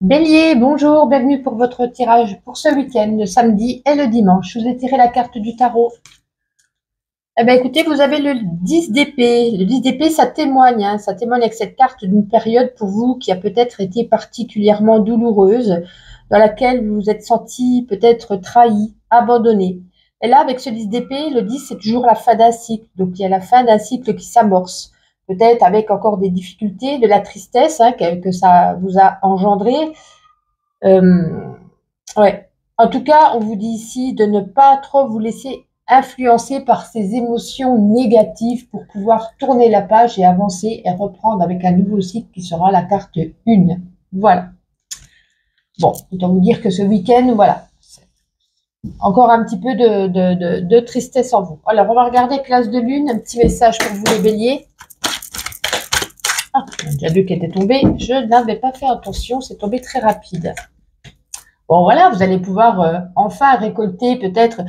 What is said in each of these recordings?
Bélier, bonjour, bienvenue pour votre tirage pour ce week-end, le samedi et le dimanche. Je vous ai tiré la carte du tarot. Eh bien, écoutez, vous avez le 10 d'épée. Le 10 d'épée, ça témoigne, ça témoigne avec cette carte d'une période pour vous qui a peut-être été particulièrement douloureuse, dans laquelle vous vous êtes senti peut-être trahi, abandonné. Et là, avec ce 10 d'épée, le 10, c'est toujours la fin d'un cycle. Donc, il y a la fin d'un cycle qui s'amorce. Peut-être avec encore des difficultés, de la tristesse que ça vous a engendré. Ouais. En tout cas, on vous dit ici de ne pas trop vous laisser influencer par ces émotions négatives pour pouvoir tourner la page et avancer et reprendre avec un nouveau cycle qui sera la carte 1. Voilà. Bon, autant vous dire que ce week-end, voilà, encore un petit peu de tristesse en vous. Alors, on va regarder classe de lune, un petit message pour vous les béliers. Ah, il y a déjà deux qui étaient tombés. Je n'avais pas fait attention, c'est tombé très rapide. Bon, voilà, vous allez pouvoir enfin récolter peut-être,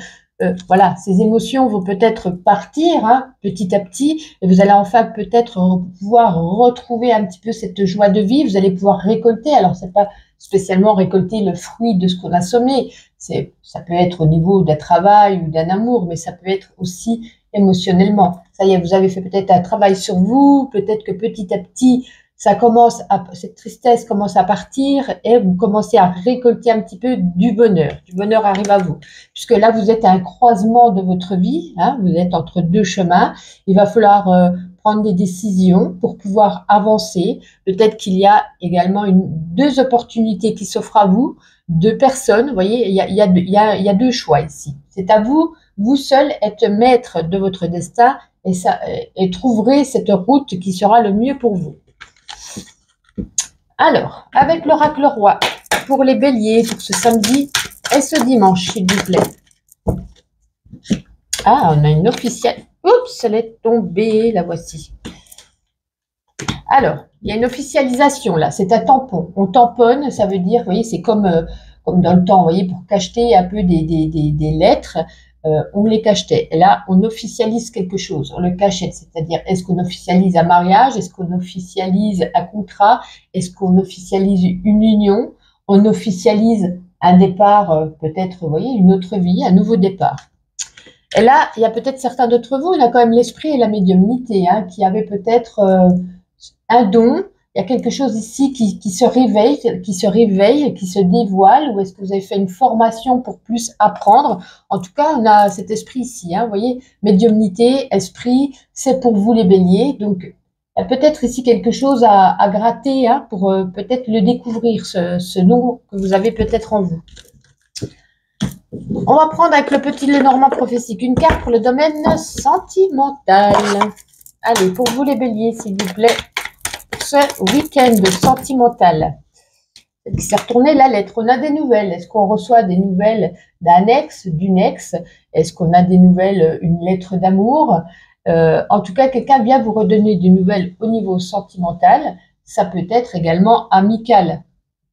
voilà, ces émotions vont peut-être partir petit à petit, et vous allez enfin peut-être pouvoir retrouver un petit peu cette joie de vivre, vous allez pouvoir récolter, alors c'est pas spécialement récolter le fruit de ce qu'on a semé, ça peut être au niveau d'un travail ou d'un amour, mais ça peut être aussi émotionnellement. Ça y est, vous avez fait peut-être un travail sur vous, peut-être que petit à petit, cette tristesse commence à partir et vous commencez à récolter un petit peu du bonheur. Du bonheur arrive à vous. Puisque là, vous êtes à un croisement de votre vie, vous êtes entre deux chemins. Il va falloir prendre des décisions pour pouvoir avancer. Peut-être qu'il y a également deux opportunités qui s'offrent à vous, deux personnes. Vous voyez, il y a deux choix ici. C'est à vous, vous seul, être maître de votre destin et trouverez cette route qui sera le mieux pour vous. Alors, avec l'oracle roi, pour les béliers, pour ce samedi et ce dimanche, s'il vous plaît. Ah, on a une officielle. Oups, elle est tombée, la voici. Alors, il y a une officialisation là, c'est un tampon. On tamponne, ça veut dire, vous voyez, c'est comme dans le temps, vous voyez, pour cacheter un peu des lettres, on les cachetait. Et là, on officialise quelque chose, on le cachette, c'est-à-dire, est-ce qu'on officialise un mariage, est-ce qu'on officialise un contrat, est-ce qu'on officialise une union, on officialise un départ, peut-être, vous voyez, une autre vie, un nouveau départ. Et là, il y a peut-être certains d'entre vous, il y a quand même l'esprit et la médiumnité, qui avaient peut-être un don. Il y a quelque chose ici qui se réveille, qui se dévoile, ou est-ce que vous avez fait une formation pour plus apprendre? En tout cas, on a cet esprit ici, vous voyez, médiumnité, esprit, c'est pour vous les béliers. Donc, il y a peut-être ici quelque chose à gratter pour peut-être le découvrir, ce nom que vous avez peut-être en vous. On va prendre avec le petit Lenormand prophétique une carte pour le domaine sentimental. Allez, pour vous les béliers, s'il vous plaît, pour ce week-end sentimental. Il s'est retourné la lettre. On a des nouvelles. Est-ce qu'on reçoit des nouvelles d'un ex, d'une ex? Est-ce qu'on a des nouvelles, une lettre d'amour? En tout cas, quelqu'un vient vous redonner des nouvelles au niveau sentimental. Ça peut être également amical,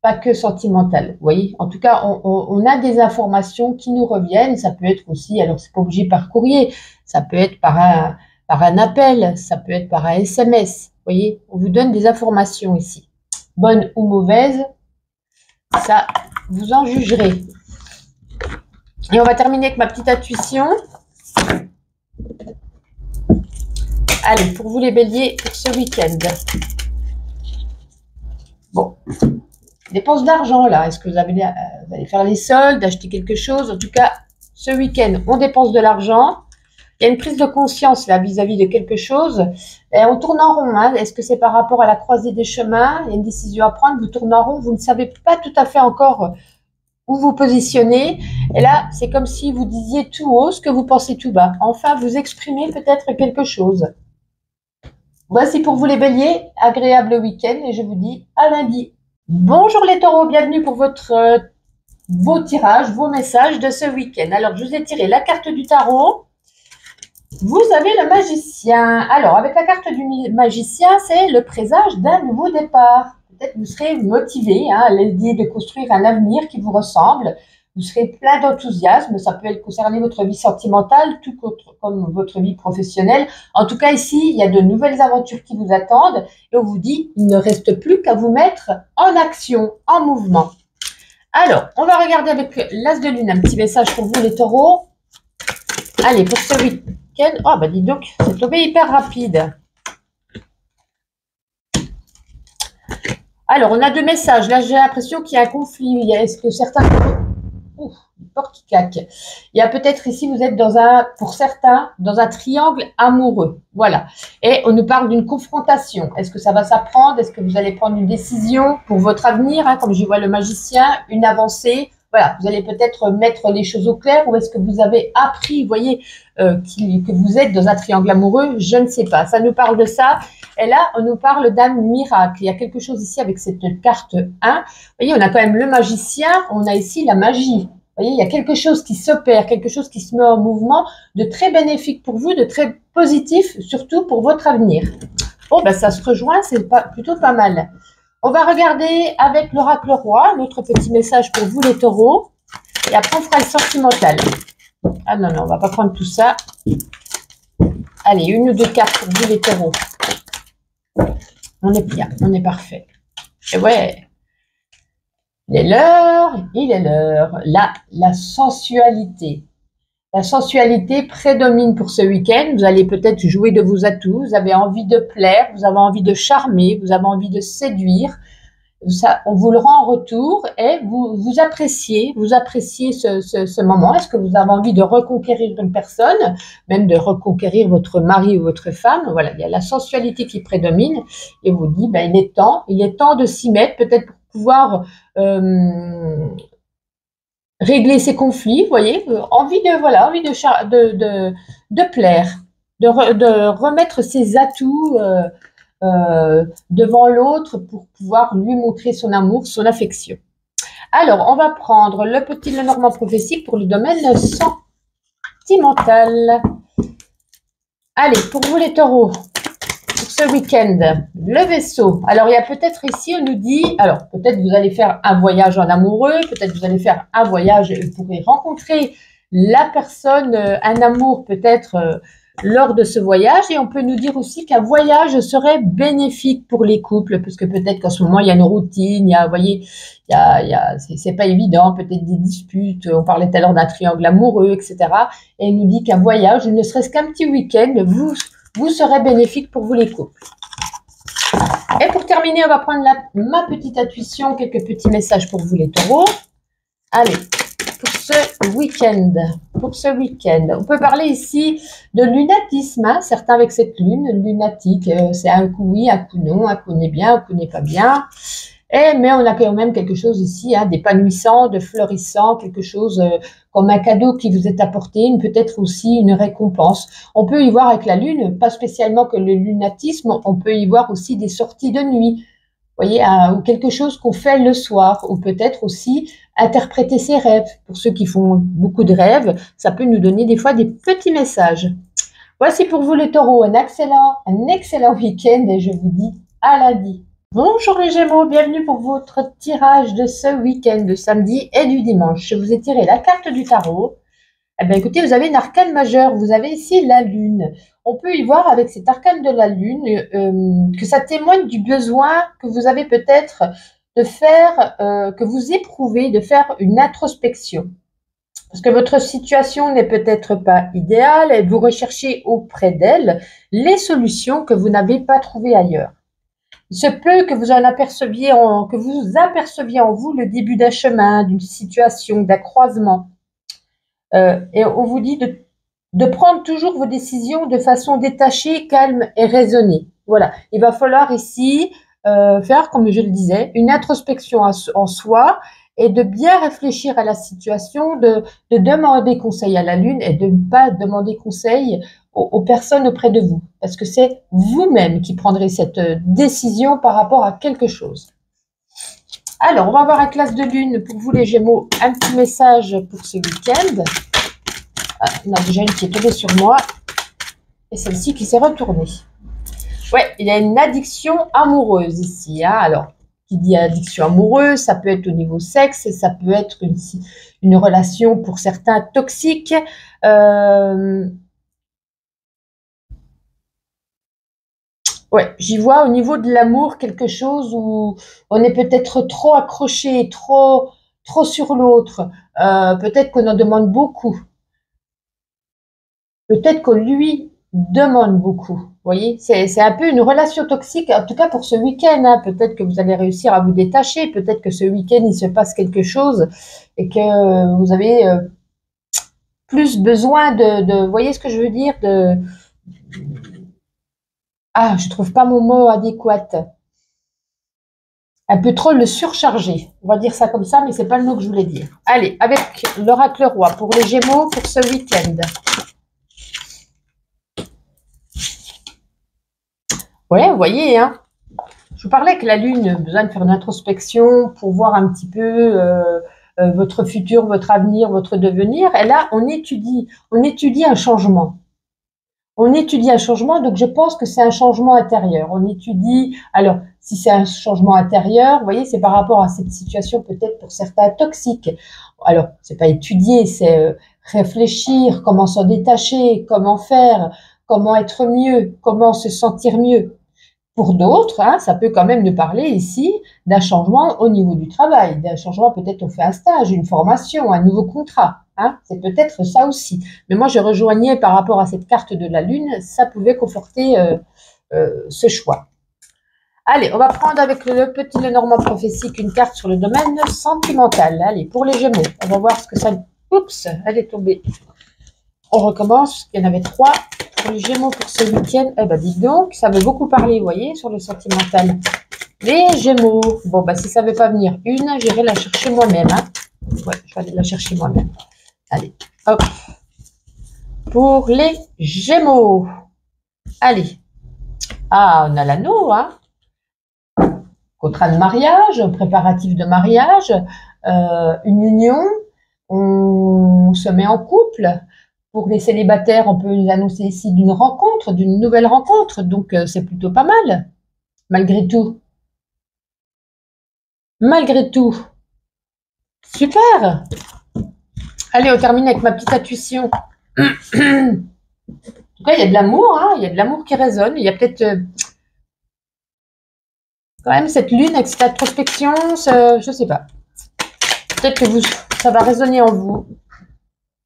pas que sentimental. Vous voyez, en tout cas, on a des informations qui nous reviennent. Ça peut être aussi, alors c'est pas obligé par courrier, ça peut être par un appel, ça peut être par un SMS. Vous voyez, on vous donne des informations ici. Bonnes ou mauvaises, ça, vous en jugerez. Et on va terminer avec ma petite intuition. Allez, pour vous les béliers, pour ce week-end. Bon, dépenses d'argent là, est-ce que vous allez faire les soldes, acheter quelque chose? En tout cas, ce week-end, on dépense de l'argent. Il y a une prise de conscience là vis-à-vis de quelque chose. Et on tourne en rond. Est-ce que c'est par rapport à la croisée des chemins? Il y a une décision à prendre, vous tournez en rond, vous ne savez pas tout à fait encore où vous positionnez. Et là, c'est comme si vous disiez tout haut ce que vous pensez tout bas. Enfin, vous exprimez peut-être quelque chose. Voici pour vous les béliers, agréable week-end et je vous dis à lundi. Bonjour les taureaux, bienvenue pour vos tirages, vos messages de ce week-end. Alors, je vous ai tiré la carte du tarot. Vous avez le magicien. Alors, avec la carte du magicien, c'est le présage d'un nouveau départ. Peut-être vous serez motivé à l'idée de construire un avenir qui vous ressemble. Vous serez plein d'enthousiasme. Ça peut être concerner votre vie sentimentale, tout comme votre vie professionnelle. En tout cas, ici, il y a de nouvelles aventures qui vous attendent et on vous dit, il ne reste plus qu'à vous mettre en action, en mouvement. Alors, on va regarder avec l'As de Lune, un petit message pour vous les taureaux. Allez, pour ce week-end. Oh, bah dis donc, c'est tombé hyper rapide. Alors, on a deux messages. Là, j'ai l'impression qu'il y a un conflit. Est-ce que certains... Ouf, porte qui claque. Il y a peut-être ici, vous êtes dans un, pour certains, dans un triangle amoureux. Voilà. Et on nous parle d'une confrontation. Est-ce que ça va s'apprendre? Est-ce que vous allez prendre une décision pour votre avenir, hein, comme je vois le magicien, une avancée? Voilà, vous allez peut-être mettre les choses au clair ou est-ce que vous avez appris, vous voyez, que vous êtes dans un triangle amoureux? Je ne sais pas. Ça nous parle de ça. Et là, on nous parle d'un miracle. Il y a quelque chose ici avec cette carte 1. Vous voyez, on a quand même le magicien, on a ici la magie. Vous voyez, il y a quelque chose qui s'opère, quelque chose qui se met en mouvement, de très bénéfique pour vous, de très positif, surtout pour votre avenir. Bon, ben ça se rejoint, c'est plutôt pas mal. On va regarder avec l'oracle roi, notre petit message pour vous les taureaux. Et après, on fera le sentimental. Ah non, non, on va pas prendre tout ça. Allez, une ou deux cartes pour vous les taureaux. On est bien, on est parfait. Et ouais, il est l'heure. Là, la sensualité. La sensualité prédomine pour ce week-end. Vous allez peut-être jouer de vos atouts. Vous avez envie de plaire, vous avez envie de charmer, vous avez envie de séduire. Ça, on vous le rend en retour et vous appréciez ce moment. Est-ce que vous avez envie de reconquérir une personne, même de reconquérir votre mari ou votre femme? Voilà, il y a la sensualité qui prédomine et vous dit, ben, il est temps de s'y mettre, peut-être pour pouvoir régler ces conflits, vous voyez, envie de plaire, de remettre ses atouts devant l'autre pour pouvoir lui montrer son amour, son affection. Alors, on va prendre le petit Lenormand prophétique pour le domaine sentimental. Allez, pour vous les taureaux, pour ce week-end, le vaisseau. Alors, il y a peut-être ici, on nous dit, alors peut-être vous allez faire un voyage en amoureux, peut-être vous allez faire un voyage et vous pourrez rencontrer la personne, un amour peut-être lors de ce voyage. Et on peut nous dire aussi qu'un voyage serait bénéfique pour les couples, parce que peut-être qu'en ce moment, il y a une routine, il y a, vous voyez, c'est pas évident, peut-être des disputes, on parlait tout à l'heure d'un triangle amoureux, etc. Et il nous dit qu'un voyage, ne serait-ce qu'un petit week-end, vous serez bénéfique pour vous les couples. Et pour terminer, on va prendre ma petite intuition, quelques petits messages pour vous les taureaux. Allez, pour ce week-end, on peut parler ici de lunatisme, hein, certains avec cette lune lunatique, c'est un coup oui, un coup non, un coup n'est bien, un coup n'est pas bien. Mais on a quand même quelque chose ici, hein, d'épanouissant, de fleurissant, quelque chose comme un cadeau qui vous est apporté, peut-être aussi une récompense. On peut y voir avec la lune, pas spécialement que le lunatisme, on peut y voir aussi des sorties de nuit, vous voyez, ou quelque chose qu'on fait le soir, ou peut-être aussi interpréter ses rêves. Pour ceux qui font beaucoup de rêves, ça peut nous donner des fois des petits messages. Voici pour vous les taureaux, un excellent week-end et je vous dis à lundi. Bonjour les Gémeaux, bienvenue pour votre tirage de ce week-end, de samedi et du dimanche. Je vous ai tiré la carte du tarot. Eh bien, écoutez, vous avez une arcane majeure, vous avez ici la lune. On peut y voir avec cet arcane de la lune que ça témoigne du besoin que vous avez peut-être de faire, que vous éprouvez, de faire une introspection. Parce que votre situation n'est peut-être pas idéale et vous recherchez auprès d'elle les solutions que vous n'avez pas trouvées ailleurs. Il se peut que vous aperceviez en vous le début d'un chemin, d'une situation, d'un croisement. Et on vous dit de prendre toujours vos décisions de façon détachée, calme et raisonnée. Voilà, il va falloir ici faire, comme je le disais, une introspection en soi et de bien réfléchir à la situation, de demander conseil à la lune et de ne pas demander conseil aux personnes auprès de vous, parce que c'est vous-même qui prendrez cette décision par rapport à quelque chose. Alors, on va voir avec l'As de Lune pour vous les Gémeaux, un petit message pour ce week-end. Ah, on a déjà une qui est tombée sur moi et celle-ci qui s'est retournée. Ouais, il y a une addiction amoureuse ici. Hein. Alors, qui dit addiction amoureuse, ça peut être au niveau sexe, ça peut être une relation pour certains toxique. Ouais, j'y vois au niveau de l'amour quelque chose où on est peut-être trop accroché, trop sur l'autre. Peut-être qu'on en demande beaucoup. Peut-être qu'on lui demande beaucoup. Vous voyez, c'est un peu une relation toxique, en tout cas pour ce week-end. Hein. Peut-être que vous allez réussir à vous détacher. Peut-être que ce week-end, il se passe quelque chose et que vous avez plus besoin vous voyez ce que je veux dire, ah, je trouve pas mon mot adéquat. Un peu trop le surcharger. On va dire ça comme ça, mais c'est pas le mot que je voulais dire. Allez, avec l'oracle roi pour les Gémeaux pour ce week-end. Ouais, vous voyez, hein. Je vous parlais que la Lune a besoin de faire une introspection pour voir un petit peu votre futur, votre avenir, votre devenir. Et là, on étudie un changement. On étudie un changement, donc je pense que c'est un changement intérieur. On étudie, alors si c'est un changement intérieur, vous voyez, c'est par rapport à cette situation peut-être pour certains toxiques. Alors, c'est pas étudier, c'est réfléchir, comment s'en détacher, comment faire, comment être mieux, comment se sentir mieux. Pour d'autres, hein, ça peut quand même nous parler ici d'un changement au niveau du travail, d'un changement peut-être on fait un stage, une formation, un nouveau contrat. Hein, c'est peut-être ça aussi. Mais moi, je rejoignais par rapport à cette carte de la Lune, ça pouvait conforter ce choix. Allez, on va prendre avec le petit Lenormand prophétique une carte sur le domaine sentimental. Allez, pour les Gémeaux, on va voir ce que ça... Oups, elle est tombée. On recommence, il y en avait 3 pour les Gémeaux pour ce week-end. Eh ben, dites donc, ça veut beaucoup parler, vous voyez, sur le sentimental. Les Gémeaux. Bon, bah, si ça ne veut pas venir une, j'irai la chercher moi-même. Hein. Ouais, je vais aller la chercher moi-même. Allez, hop. Pour les Gémeaux. Allez. Ah, on a l'anneau, hein. Contrat de mariage, préparatif de mariage, une union. On se met en couple. Pour les célibataires, on peut nous annoncer ici d'une rencontre, d'une nouvelle rencontre. Donc, c'est plutôt pas mal, malgré tout. Malgré tout. Super. Allez, on termine avec ma petite intuition. En tout cas, il y a de l'amour, hein, il y a de l'amour qui résonne. Il y a peut-être quand même cette lune avec cette introspection, je ne sais pas. Peut-être que ça va résonner en vous.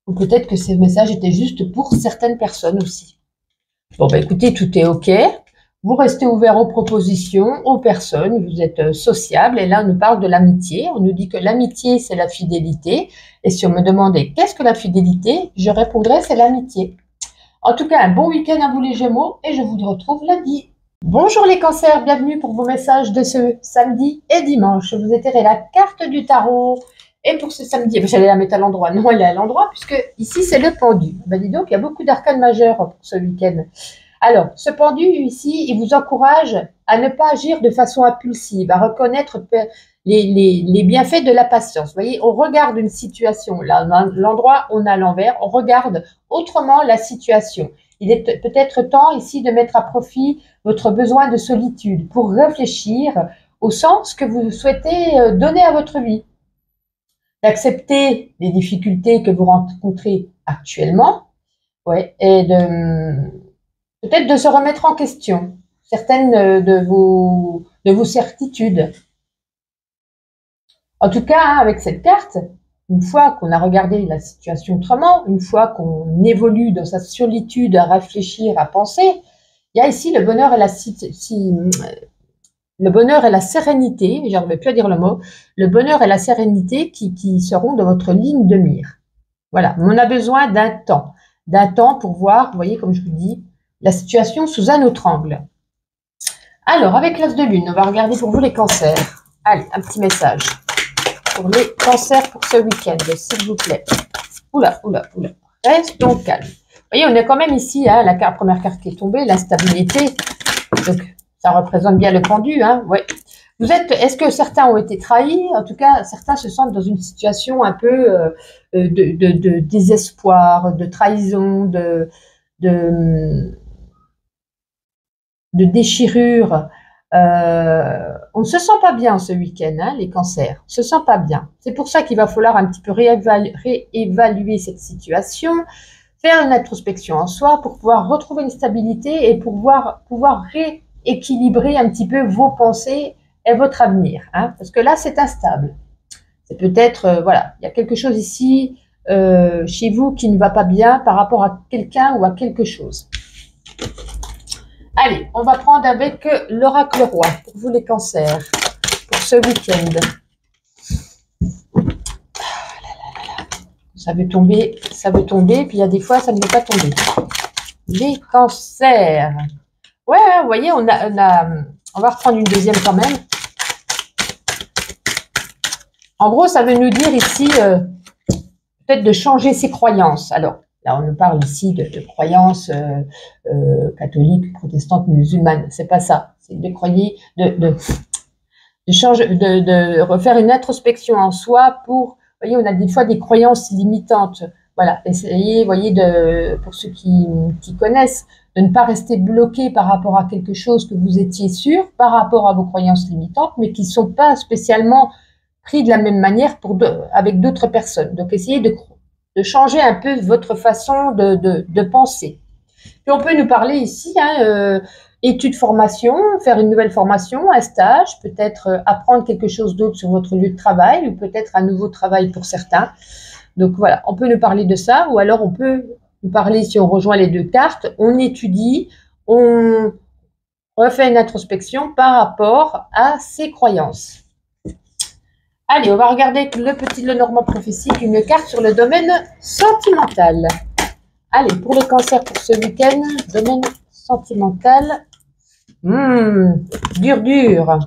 Ou peut-être que ces messages étaient juste pour certaines personnes aussi. Bon, bah écoutez, tout est OK. Vous restez ouvert aux propositions, aux personnes, vous êtes sociable. Et là, on nous parle de l'amitié. On nous dit que l'amitié, c'est la fidélité. Et si on me demandait qu'est-ce que la fidélité, je répondrais c'est l'amitié. En tout cas, un bon week-end à vous les Gémeaux et je vous retrouve lundi. Bonjour les cancers, bienvenue pour vos messages de ce samedi et dimanche. Je vous ai tiré la carte du tarot. Et pour ce samedi, j'allais la mettre à l'endroit. Non, elle est à l'endroit puisque ici, c'est le pendu. Ben dis donc, il y a beaucoup d'arcanes majeures pour ce week-end. Alors, ce pendu ici, il vous encourage à ne pas agir de façon impulsive, à reconnaître les bienfaits de la patience. Vous voyez, on regarde une situation, là, l'endroit, on a à l'envers, on regarde autrement la situation. Il est peut-être temps ici de mettre à profit votre besoin de solitude pour réfléchir au sens que vous souhaitez donner à votre vie. D'accepter les difficultés que vous rencontrez actuellement, ouais, et peut-être de se remettre en question certaines de vos certitudes. En tout cas, hein, avec cette carte, une fois qu'on a regardé la situation autrement, une fois qu'on évolue dans sa solitude à réfléchir, à penser, il y a ici le bonheur et la sérénité, j'arrive plus à dire le mot, le bonheur et la sérénité qui seront dans votre ligne de mire. Voilà, mais on a besoin d'un temps pour voir, vous voyez, comme je vous dis, la situation sous un autre angle. Alors, avec l'as de lune, on va regarder pour vous les cancers. Allez, un petit message pour les cancers pour ce week-end, s'il vous plaît. Oula. Restons calmes. Vous voyez, on est quand même ici, hein, la première carte qui est tombée, la stabilité. Donc, ça représente bien le pendu, hein, ouais. Est-ce que certains ont été trahis? En tout cas, certains se sentent dans une situation un peu de désespoir, de trahison, de déchirure. on ne se sent pas bien ce week-end, hein, les cancers. On ne se sent pas bien. C'est pour ça qu'il va falloir un petit peu réévaluer cette situation, faire une introspection en soi pour pouvoir retrouver une stabilité et pour pouvoir rééquilibrer un petit peu vos pensées et votre avenir. Hein, parce que là, c'est instable. C'est peut-être, voilà, il y a quelque chose ici chez vous qui ne va pas bien par rapport à quelqu'un ou à quelque chose. Allez, on va prendre avec l'oracle roi pour vous les cancers, pour ce week-end. Ça veut tomber, puis il y a des fois, ça ne veut pas tomber. Les cancers. Ouais, vous voyez, on va reprendre une deuxième quand même. En gros, ça veut nous dire ici, peut-être de changer ses croyances. Alors, là, on nous parle ici de croyances catholiques, protestantes, musulmanes. C'est pas ça. C'est de croyer, de refaire une introspection en soi pour, vous voyez, on a des fois des croyances limitantes. Voilà, essayez, vous voyez, pour ceux qui connaissent, de ne pas rester bloqué par rapport à quelque chose que vous étiez sûr, par rapport à vos croyances limitantes, mais qui ne sont pas spécialement pris de la même manière avec d'autres personnes. Donc, essayez de changer un peu votre façon de penser. Puis, on peut nous parler ici, hein, études, formation, faire une nouvelle formation, un stage, peut-être apprendre quelque chose d'autre sur votre lieu de travail, ou peut-être un nouveau travail pour certains. Donc, voilà, on peut nous parler de ça, ou alors on peut nous parler, si on rejoint les deux cartes, on étudie, on refait une introspection par rapport à ses croyances. Allez, on va regarder le petit Lenormand prophétique, une carte sur le domaine sentimental. Allez, pour le cancer pour ce week-end, domaine sentimental. Dur.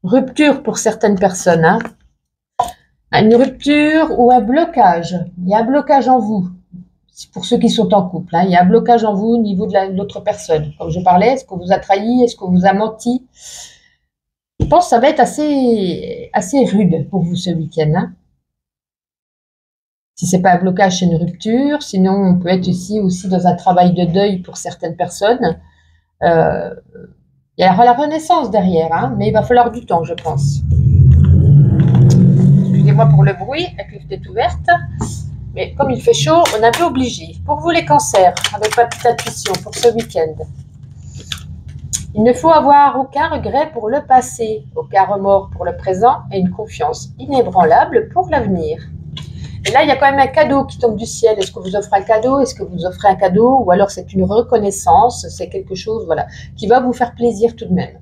Rupture pour certaines personnes. Hein. Une rupture ou un blocage. Il y a un blocage en vous. Pour ceux qui sont en couple. Hein. Il y a un blocage en vous au niveau de l'autre personne. Comme je parlais, est-ce qu'on vous a trahi? Est-ce qu'on vous a menti? Je pense que ça va être assez rude pour vous ce week-end. Hein. Si ce n'est pas un blocage, c'est une rupture. Sinon, on peut être aussi dans un travail de deuil pour certaines personnes. Il y aura la renaissance derrière, hein, mais il va falloir du temps, je pense. Excusez-moi pour le bruit, la cuve est ouverte. Mais comme il fait chaud, on est un peu obligé. Pour vous les cancers, avec ma petite intuition pour ce week-end. Il ne faut avoir aucun regret pour le passé, aucun remords pour le présent et une confiance inébranlable pour l'avenir. Et là, il y a quand même un cadeau qui tombe du ciel. Est-ce que vous offrez un cadeau? Est-ce que vous offrez un cadeau? Ou alors c'est une reconnaissance, c'est quelque chose voilà, qui va vous faire plaisir tout de même.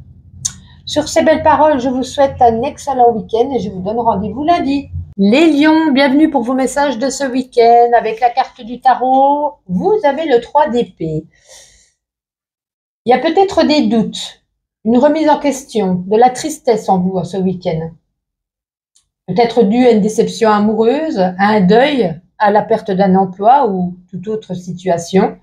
Sur ces belles paroles, je vous souhaite un excellent week-end et je vous donne rendez-vous lundi. Les lions, bienvenue pour vos messages de ce week-end. Avec la carte du tarot, vous avez le 3 d'épée. Il y a peut-être des doutes, une remise en question, de la tristesse en vous ce week-end. Peut-être dû à une déception amoureuse, à un deuil, à la perte d'un emploi ou toute autre situation.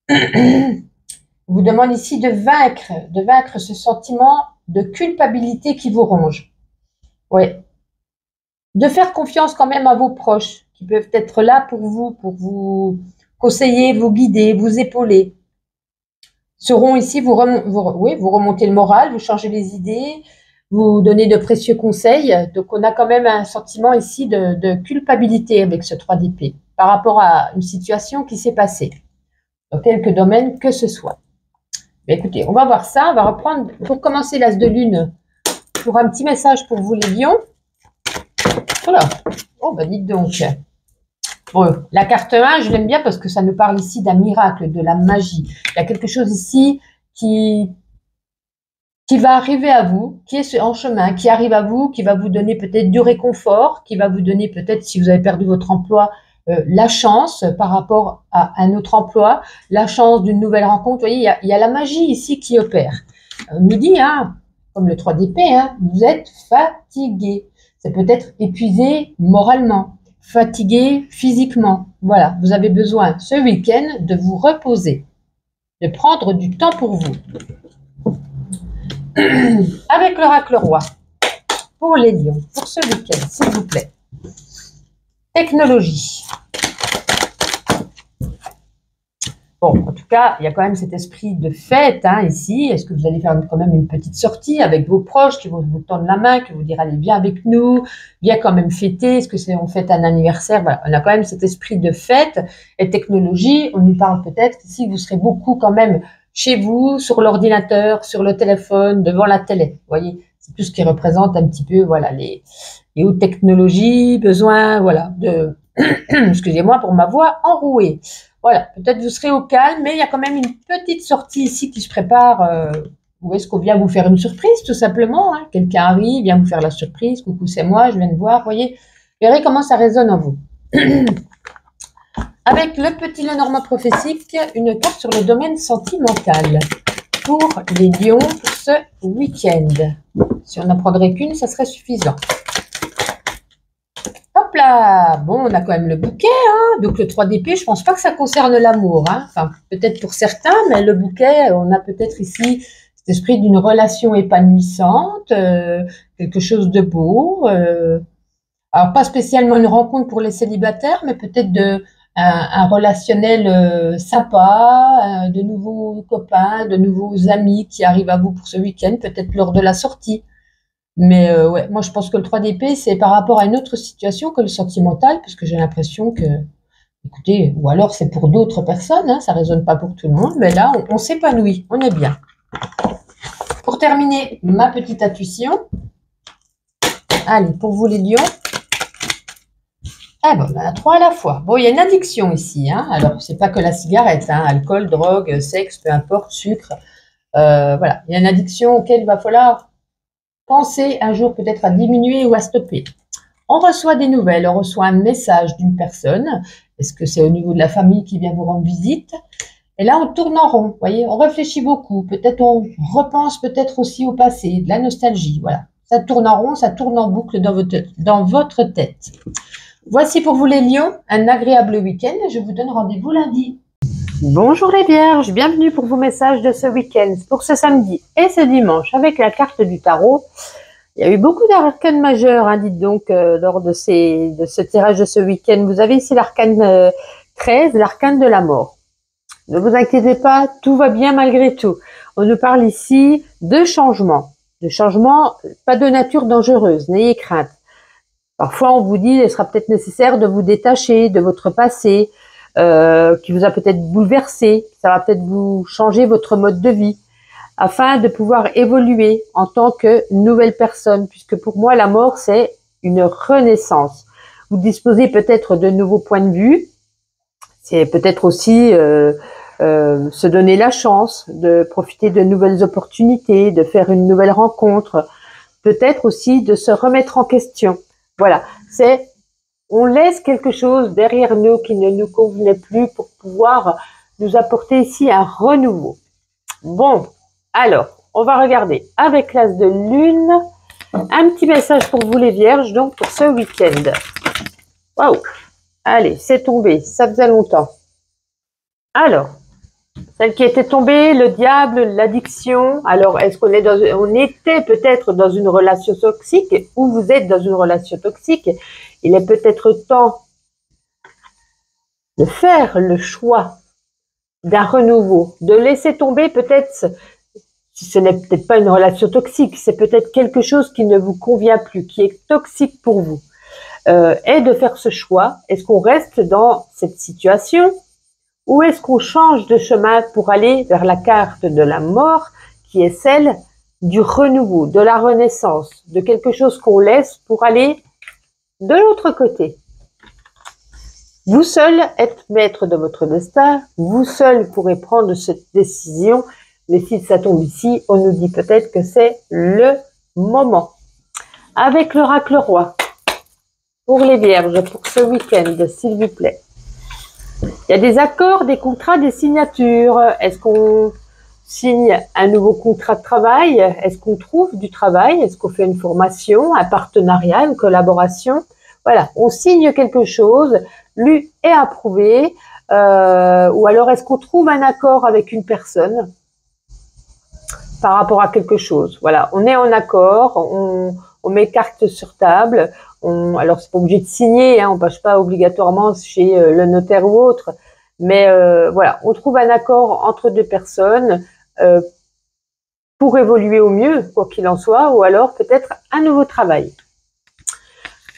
Vous demande ici de vaincre ce sentiment de culpabilité qui vous ronge. Oui. De faire confiance quand même à vos proches qui peuvent être là pour vous conseiller, vous guider, vous épauler. Seront ici, vous remontez le moral, vous changez les idées, vous donnez de précieux conseils. Donc, on a quand même un sentiment ici de culpabilité avec ce 3 d'épée par rapport à une situation qui s'est passée, dans quelques domaines que ce soit. Mais écoutez, on va voir ça. On va reprendre, pour commencer, l'as de lune, pour un petit message pour vous, les lions. Voilà. Oh, bah dites donc. Bon, la carte 1, je l'aime bien parce que ça nous parle ici d'un miracle, de la magie. Il y a quelque chose ici qui va arriver à vous, qui est en chemin, qui arrive à vous, qui va vous donner peut-être du réconfort, qui va vous donner peut-être, si vous avez perdu votre emploi, la chance par rapport à un autre emploi, la chance d'une nouvelle rencontre. Vous voyez, il y a la magie ici qui opère. On nous dit, hein, comme le 3 d'épée, hein, vous êtes fatigué. C'est peut-être épuisé moralement. Fatigué physiquement. Voilà, vous avez besoin ce week-end de vous reposer, de prendre du temps pour vous. Avec l'oracle roi, pour les lions, pour ce week-end, s'il vous plaît. Technologie. Bon, en tout cas, il y a quand même cet esprit de fête hein, ici. Est-ce que vous allez faire quand même une petite sortie avec vos proches qui vont vous tendre la main, qui vont vous dire allez, viens avec nous, viens quand même fêter. Est-ce que c'est on fête un anniversaire? Voilà, on a quand même cet esprit de fête et technologie. On nous parle peut-être ici que vous serez beaucoup quand même chez vous, sur l'ordinateur, sur le téléphone, devant la télé. Vous voyez, c'est tout ce qui représente un petit peu voilà les hautes technologies, besoin voilà de excusez-moi pour ma voix enrouée. Voilà, peut-être vous serez au calme, mais il y a quand même une petite sortie ici qui se prépare. Où est-ce qu'on vient vous faire une surprise, tout simplement hein. Quelqu'un arrive, vient vous faire la surprise. Coucou, c'est moi, je viens de voir. Voyez, vous verrez comment ça résonne en vous. Avec le petit Lenormand prophétique, une carte sur le domaine sentimental pour les lions pour ce week-end. Si on n'en prendrait qu'une, ça serait suffisant. Hop là, bon, on a quand même le bouquet, hein. Donc le 3 d'épée, je pense pas que ça concerne l'amour, hein. Enfin, peut-être pour certains, mais le bouquet, on a peut-être ici cet esprit d'une relation épanouissante, quelque chose de beau. Alors pas spécialement une rencontre pour les célibataires, mais peut-être un relationnel sympa, de nouveaux copains, de nouveaux amis qui arrivent à vous pour ce week-end, peut-être lors de la sortie. Mais ouais, moi je pense que le 3 d'épée, c'est par rapport à une autre situation que le sentimental, parce que j'ai l'impression que, écoutez, ou alors c'est pour d'autres personnes, hein, ça ne résonne pas pour tout le monde, mais là, on s'épanouit, on est bien. Pour terminer ma petite intuition, allez, pour vous les lions, ah bon, on a 3 à la fois. Bon, il y a une addiction ici, hein, alors c'est pas que la cigarette, hein, alcool, drogue, sexe, peu importe, sucre, voilà, il y a une addiction auquel il va falloir pensez un jour peut-être à diminuer ou à stopper. On reçoit des nouvelles, on reçoit un message d'une personne. Est-ce que c'est au niveau de la famille qui vient vous rendre visite? Et là, on tourne en rond, vous voyez, on réfléchit beaucoup. Peut-être on repense peut-être aussi au passé, de la nostalgie, voilà. Ça tourne en rond, ça tourne en boucle dans votre tête. Voici pour vous les lions, un agréable week-end. Je vous donne rendez-vous lundi. Bonjour les vierges, bienvenue pour vos messages de ce week-end, pour ce samedi et ce dimanche avec la carte du tarot. Il y a eu beaucoup d'arcanes majeurs, hein, dites donc, lors de ce tirage de ce week-end. Vous avez ici l'arcane 13, l'arcane de la mort. Ne vous inquiétez pas, tout va bien malgré tout. On nous parle ici de changements pas de nature dangereuse, n'ayez crainte. Parfois on vous dit il sera peut-être nécessaire de vous détacher de votre passé, qui vous a peut-être bouleversé, ça va peut-être vous changer votre mode de vie, afin de pouvoir évoluer en tant que nouvelle personne, puisque pour moi la mort c'est une renaissance. Vous disposez peut-être de nouveaux points de vue, c'est peut-être aussi se donner la chance de profiter de nouvelles opportunités, de faire une nouvelle rencontre, peut-être aussi de se remettre en question. Voilà, on laisse quelque chose derrière nous qui ne nous convenait plus pour pouvoir nous apporter ici un renouveau. Bon, alors, on va regarder avec l'as de lune, un petit message pour vous les vierges, donc pour ce week-end. Waouh! Allez, c'est tombé, ça faisait longtemps. Alors, celle qui était tombée, le diable, l'addiction. Alors, est-ce qu'on on était peut-être dans une relation toxique ou vous êtes dans une relation toxique? Il est peut-être temps de faire le choix d'un renouveau, de laisser tomber peut-être, si ce n'est peut-être pas une relation toxique, c'est peut-être quelque chose qui ne vous convient plus, qui est toxique pour vous. Et de faire ce choix. Est-ce qu'on reste dans cette situation ou est-ce qu'on change de chemin pour aller vers la carte de la mort qui est celle du renouveau, de la renaissance, de quelque chose qu'on laisse pour aller de l'autre côté? Vous seul êtes maître de votre destin, vous seul pourrez prendre cette décision, mais si ça tombe ici, on nous dit peut-être que c'est le moment. Avec l'oracle roi, pour les vierges, pour ce week-end, s'il vous plaît. Il y a des accords, des contrats, des signatures. Est-ce qu'on signe un nouveau contrat de travail? Est-ce qu'on trouve du travail? Est-ce qu'on fait une formation, un partenariat, une collaboration? Voilà, on signe quelque chose, lu et approuvé. Ou alors est-ce qu'on trouve un accord avec une personne par rapport à quelque chose? Voilà, on est en accord, on met carte sur table. Alors c'est pas obligé de signer, hein, on passe pas obligatoirement chez le notaire ou autre, Mais voilà, on trouve un accord entre deux personnes pour évoluer au mieux, quoi qu'il en soit, ou alors peut-être un nouveau travail.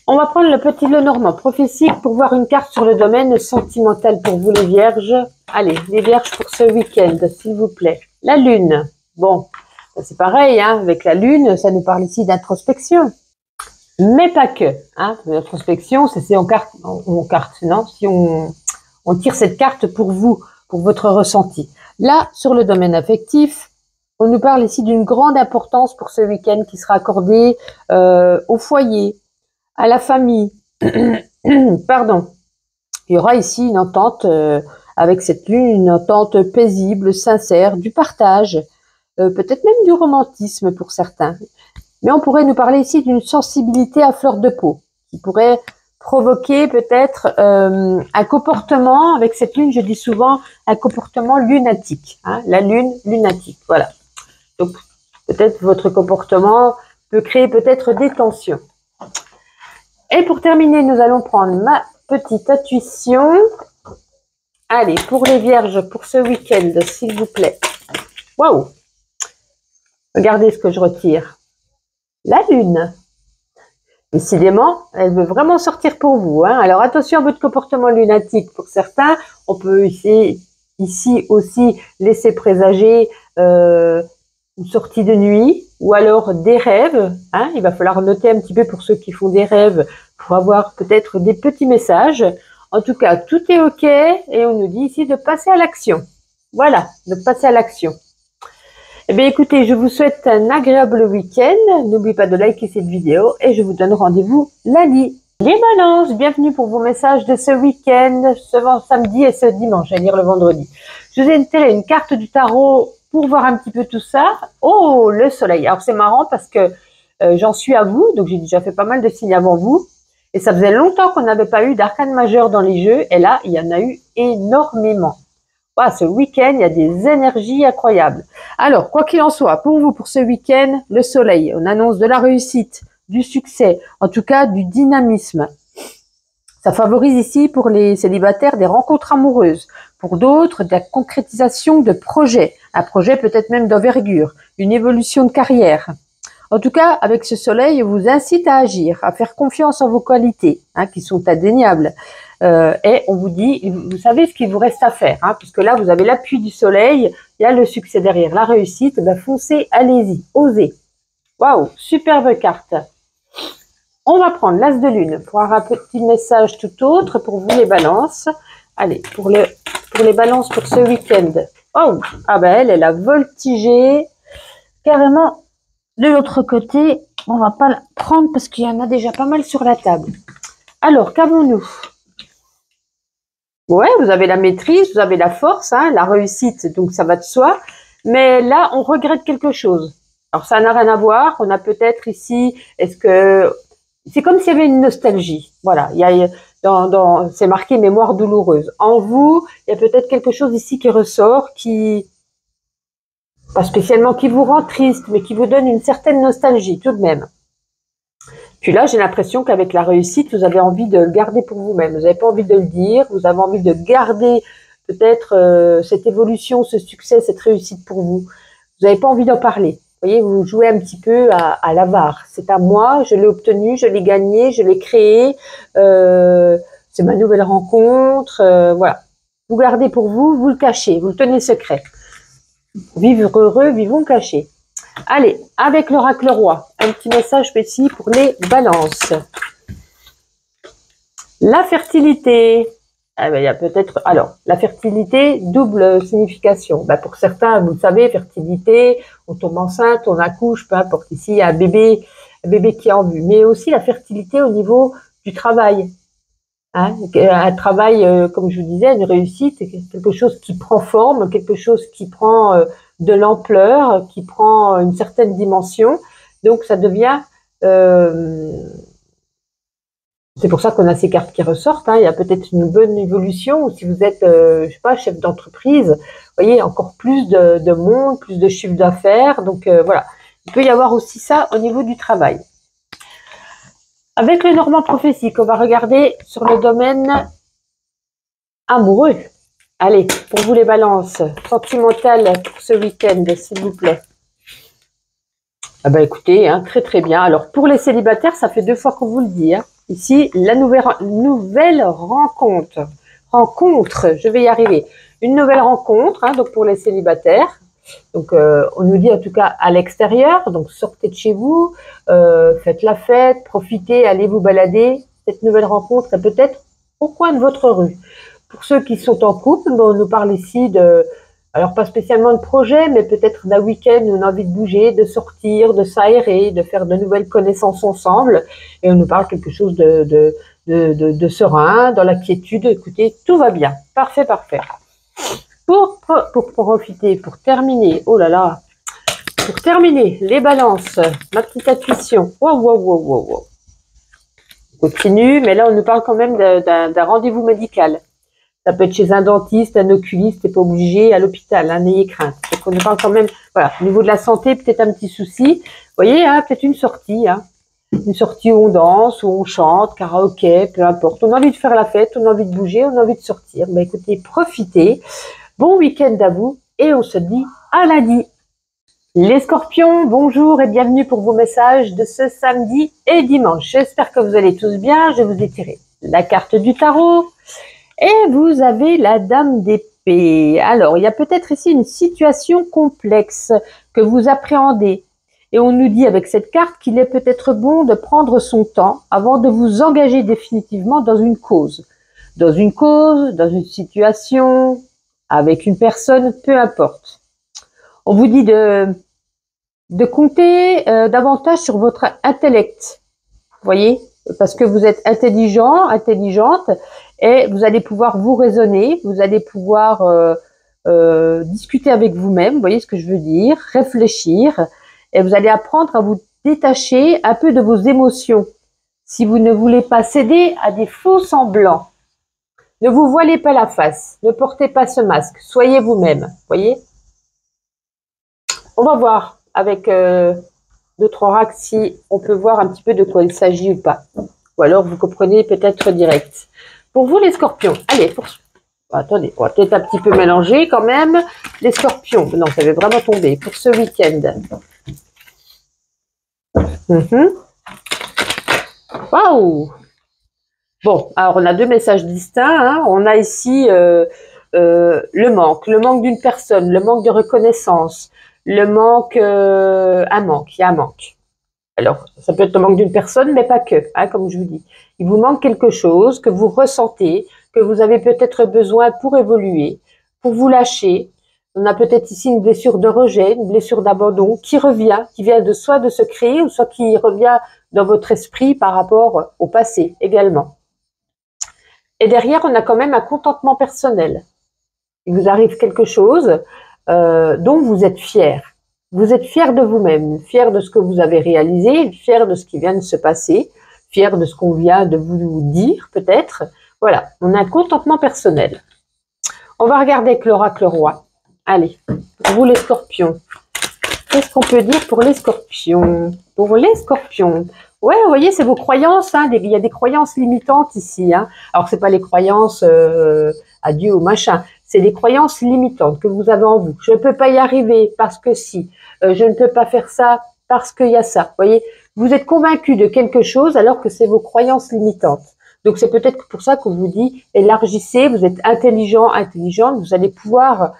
On va prendre le petit Lenormand prophétique pour voir une carte sur le domaine sentimental pour vous les vierges. Allez, les vierges pour ce week-end, s'il vous plaît. La lune. Bon, c'est pareil, hein, avec la lune, ça nous parle ici d'introspection. Mais pas que. Hein. L'introspection, c'est si on tire cette carte pour vous, pour votre ressenti. Là, sur le domaine affectif, on nous parle ici d'une grande importance pour ce week-end qui sera accordé au foyer, à la famille. Pardon. Il y aura ici une entente avec cette lune, une entente paisible, sincère, du partage, peut-être même du romantisme pour certains. Mais on pourrait nous parler ici d'une sensibilité à fleur de peau qui pourrait provoquer peut-être un comportement, avec cette lune, je dis souvent, un comportement lunatique. Hein, la lune lunatique, voilà. Donc, peut-être votre comportement peut créer peut-être des tensions. Et pour terminer, nous allons prendre ma petite intuition. Allez, pour les vierges, pour ce week-end, s'il vous plaît. Waouh! Regardez ce que je retire. La lune. Décidément, elle veut vraiment sortir pour vous. Hein. Alors attention à votre comportement lunatique. Pour certains, on peut ici aussi laisser présager une sortie de nuit ou alors des rêves. Hein. Il va falloir noter un petit peu pour ceux qui font des rêves pour avoir peut-être des petits messages. En tout cas, tout est OK et on nous dit ici de passer à l'action. Voilà, de passer à l'action. Eh bien, écoutez, je vous souhaite un agréable week-end. N'oubliez pas de liker cette vidéo et je vous donne rendez-vous lundi. Les balances, bienvenue pour vos messages de ce week-end, ce samedi et ce dimanche, j'allais dire le vendredi. Je vous ai tiré une carte du tarot pour voir un petit peu tout ça. Oh, le soleil. Alors, c'est marrant parce que j'en suis à vous, donc j'ai déjà fait pas mal de signes avant vous. Et ça faisait longtemps qu'on n'avait pas eu d'arcane majeur dans les jeux. Et là, il y en a eu énormément. Voilà, ce week-end, il y a des énergies incroyables. Alors, quoi qu'il en soit, pour vous, pour ce week-end, le soleil, on annonce de la réussite, du succès, en tout cas du dynamisme. Ça favorise ici pour les célibataires des rencontres amoureuses, pour d'autres de la concrétisation de projets, un projet peut-être même d'envergure, une évolution de carrière. En tout cas, avec ce soleil, on vous incite à agir, à faire confiance en vos qualités, hein, qui sont indéniables. Et on vous dit, vous savez ce qu'il vous reste à faire, hein, puisque là, vous avez l'appui du soleil, il y a le succès derrière, la réussite, ben foncez, allez-y, osez. Waouh, superbe carte. On va prendre l'as de lune pour avoir un petit message tout autre pour vous les balances. Allez, pour les balances pour ce week-end. Oh, ah ben elle a voltigé carrément de l'autre côté. On va pas la prendre parce qu'il y en a déjà pas mal sur la table. Alors, qu'avons-nous? Ouais, vous avez la maîtrise, vous avez la force, hein, la réussite, donc ça va de soi. Mais là, on regrette quelque chose. Alors, ça n'a rien à voir. On a peut-être ici, est-ce que c'est comme s'il y avait une nostalgie. Voilà, il y a c'est marqué mémoire douloureuse. En vous, il y a peut-être quelque chose ici qui ressort, qui pas spécialement qui vous rend triste, mais qui vous donne une certaine nostalgie tout de même. Puis là, j'ai l'impression qu'avec la réussite, vous avez envie de le garder pour vous-même. Vous n'avez pas envie de le dire, vous avez envie de garder peut-être cette évolution, ce succès, cette réussite pour vous. Vous n'avez pas envie d'en parler. Vous voyez, vous jouez un petit peu à l'avare. C'est à moi, je l'ai obtenu, je l'ai gagné, je l'ai créé. C'est ma nouvelle rencontre. Voilà. Vous gardez pour vous, vous le cachez, vous le tenez secret. Vivre heureux, vivons cachés. Allez, avec l'oracle roi, un petit message petit pour les balances. La fertilité. Ah ben, il y a peut-être. Alors, la fertilité, double signification. Ben, pour certains, vous le savez, fertilité, on tombe enceinte, on accouche, peu importe. Ici, il y a un bébé qui est en vue. Mais aussi la fertilité au niveau du travail. Hein, un travail, comme je vous disais, une réussite, quelque chose qui prend forme, quelque chose qui prend de l'ampleur, qui prend une certaine dimension. Donc, ça devient... c'est pour ça qu'on a ces cartes qui ressortent. Hein. Il y a peut-être une bonne évolution. Ou si vous êtes, je sais pas, chef d'entreprise, vous voyez, encore plus de monde, plus de chiffre d'affaires. Donc, voilà. Il peut y avoir aussi ça au niveau du travail. Avec le Normand prophétique, on va regarder sur le domaine amoureux. Allez, pour vous les balances, sentimentales pour ce week-end, s'il vous plaît. Ah bah écoutez, hein, très très bien. Alors pour les célibataires, ça fait 2 fois qu'on vous le dit. Hein. Ici, la nouvelle rencontre. Rencontre, je vais y arriver. Une nouvelle rencontre, hein, donc pour les célibataires. Donc on nous dit en tout cas à l'extérieur, donc sortez de chez vous, faites la fête, profitez, allez vous balader. Cette nouvelle rencontre est peut-être au coin de votre rue. Pour ceux qui sont en couple, on nous parle ici de, alors pas spécialement de projet, mais peut-être d'un week-end où on a envie de bouger, de sortir, de s'aérer, de faire de nouvelles connaissances ensemble. Et on nous parle quelque chose de serein, dans la quiétude. Écoutez, tout va bien. Parfait, parfait. Pour profiter, pour terminer, oh là là, pour terminer, les balances, ma petite intuition. Wow, wow, wow, wow, wow. Continue, mais là on nous parle quand même d'un rendez-vous médical. Ça peut être chez un dentiste, un oculiste, c'est pas obligé, à l'hôpital, hein, n'ayez crainte. Donc on nous parle quand même, voilà, au niveau de la santé, peut-être un petit souci. Vous voyez, hein, peut-être une sortie, hein. Une sortie où on danse, où on chante, karaoké, peu importe. On a envie de faire la fête, on a envie de bouger, on a envie de sortir. Ben écoutez, profitez. Bon week-end à vous et on se dit à lundi. Les scorpions, bonjour et bienvenue pour vos messages de ce samedi et dimanche. J'espère que vous allez tous bien. Je vous ai tiré la carte du tarot et vous avez la dame d'épée. Alors, il y a peut-être ici une situation complexe que vous appréhendez. Et on nous dit avec cette carte qu'il est peut-être bon de prendre son temps avant de vous engager définitivement dans une cause. Dans une situation, avec une personne, peu importe. On vous dit de compter davantage sur votre intellect, vous voyez, parce que vous êtes intelligent, intelligente, et vous allez pouvoir vous raisonner, vous allez pouvoir discuter avec vous-même, vous voyez ce que je veux dire, réfléchir, et vous allez apprendre à vous détacher un peu de vos émotions. Si vous ne voulez pas céder à des faux semblants, ne vous voilez pas la face, ne portez pas ce masque, soyez vous-même, voyez. On va voir avec d'autres oracles si on peut voir un petit peu de quoi il s'agit ou pas. Ou alors vous comprenez peut-être direct. Pour vous les scorpions, allez, attendez, on va peut-être un petit peu mélanger quand même. Les scorpions, non, ça va vraiment tomber pour ce week-end. Waouh! Bon, alors on a 2 messages distincts. Hein. On a ici le manque d'une personne, le manque de reconnaissance, le manque, il y a un manque. Alors, ça peut être le manque d'une personne, mais pas que, hein, comme je vous dis. Il vous manque quelque chose que vous ressentez, que vous avez peut-être besoin pour évoluer, pour vous lâcher. On a peut-être ici une blessure de rejet, une blessure d'abandon qui revient, qui vient de soit de se créer, ou soit qui revient dans votre esprit par rapport au passé également. Et derrière, on a quand même un contentement personnel. Il vous arrive quelque chose dont vous êtes fier. Vous êtes fier de vous-même, fier de ce que vous avez réalisé, fier de ce qui vient de se passer, fier de ce qu'on vient de vous dire peut-être. Voilà, on a un contentement personnel. On va regarder avec l'oracle roi. Allez, pour vous les scorpions. Qu'est-ce qu'on peut dire pour les scorpions? Pour les scorpions. Ouais, vous voyez, c'est vos croyances. Hein, il y a des croyances limitantes ici. Hein. Alors, c'est pas les croyances à Dieu ou machin. C'est des croyances limitantes que vous avez en vous. Je ne peux pas y arriver parce que si. Je ne peux pas faire ça parce qu'il y a ça. Vous voyez, vous êtes convaincu de quelque chose alors que c'est vos croyances limitantes. Donc, c'est peut-être pour ça qu'on vous dit élargissez. Vous êtes intelligent, intelligente. Vous allez pouvoir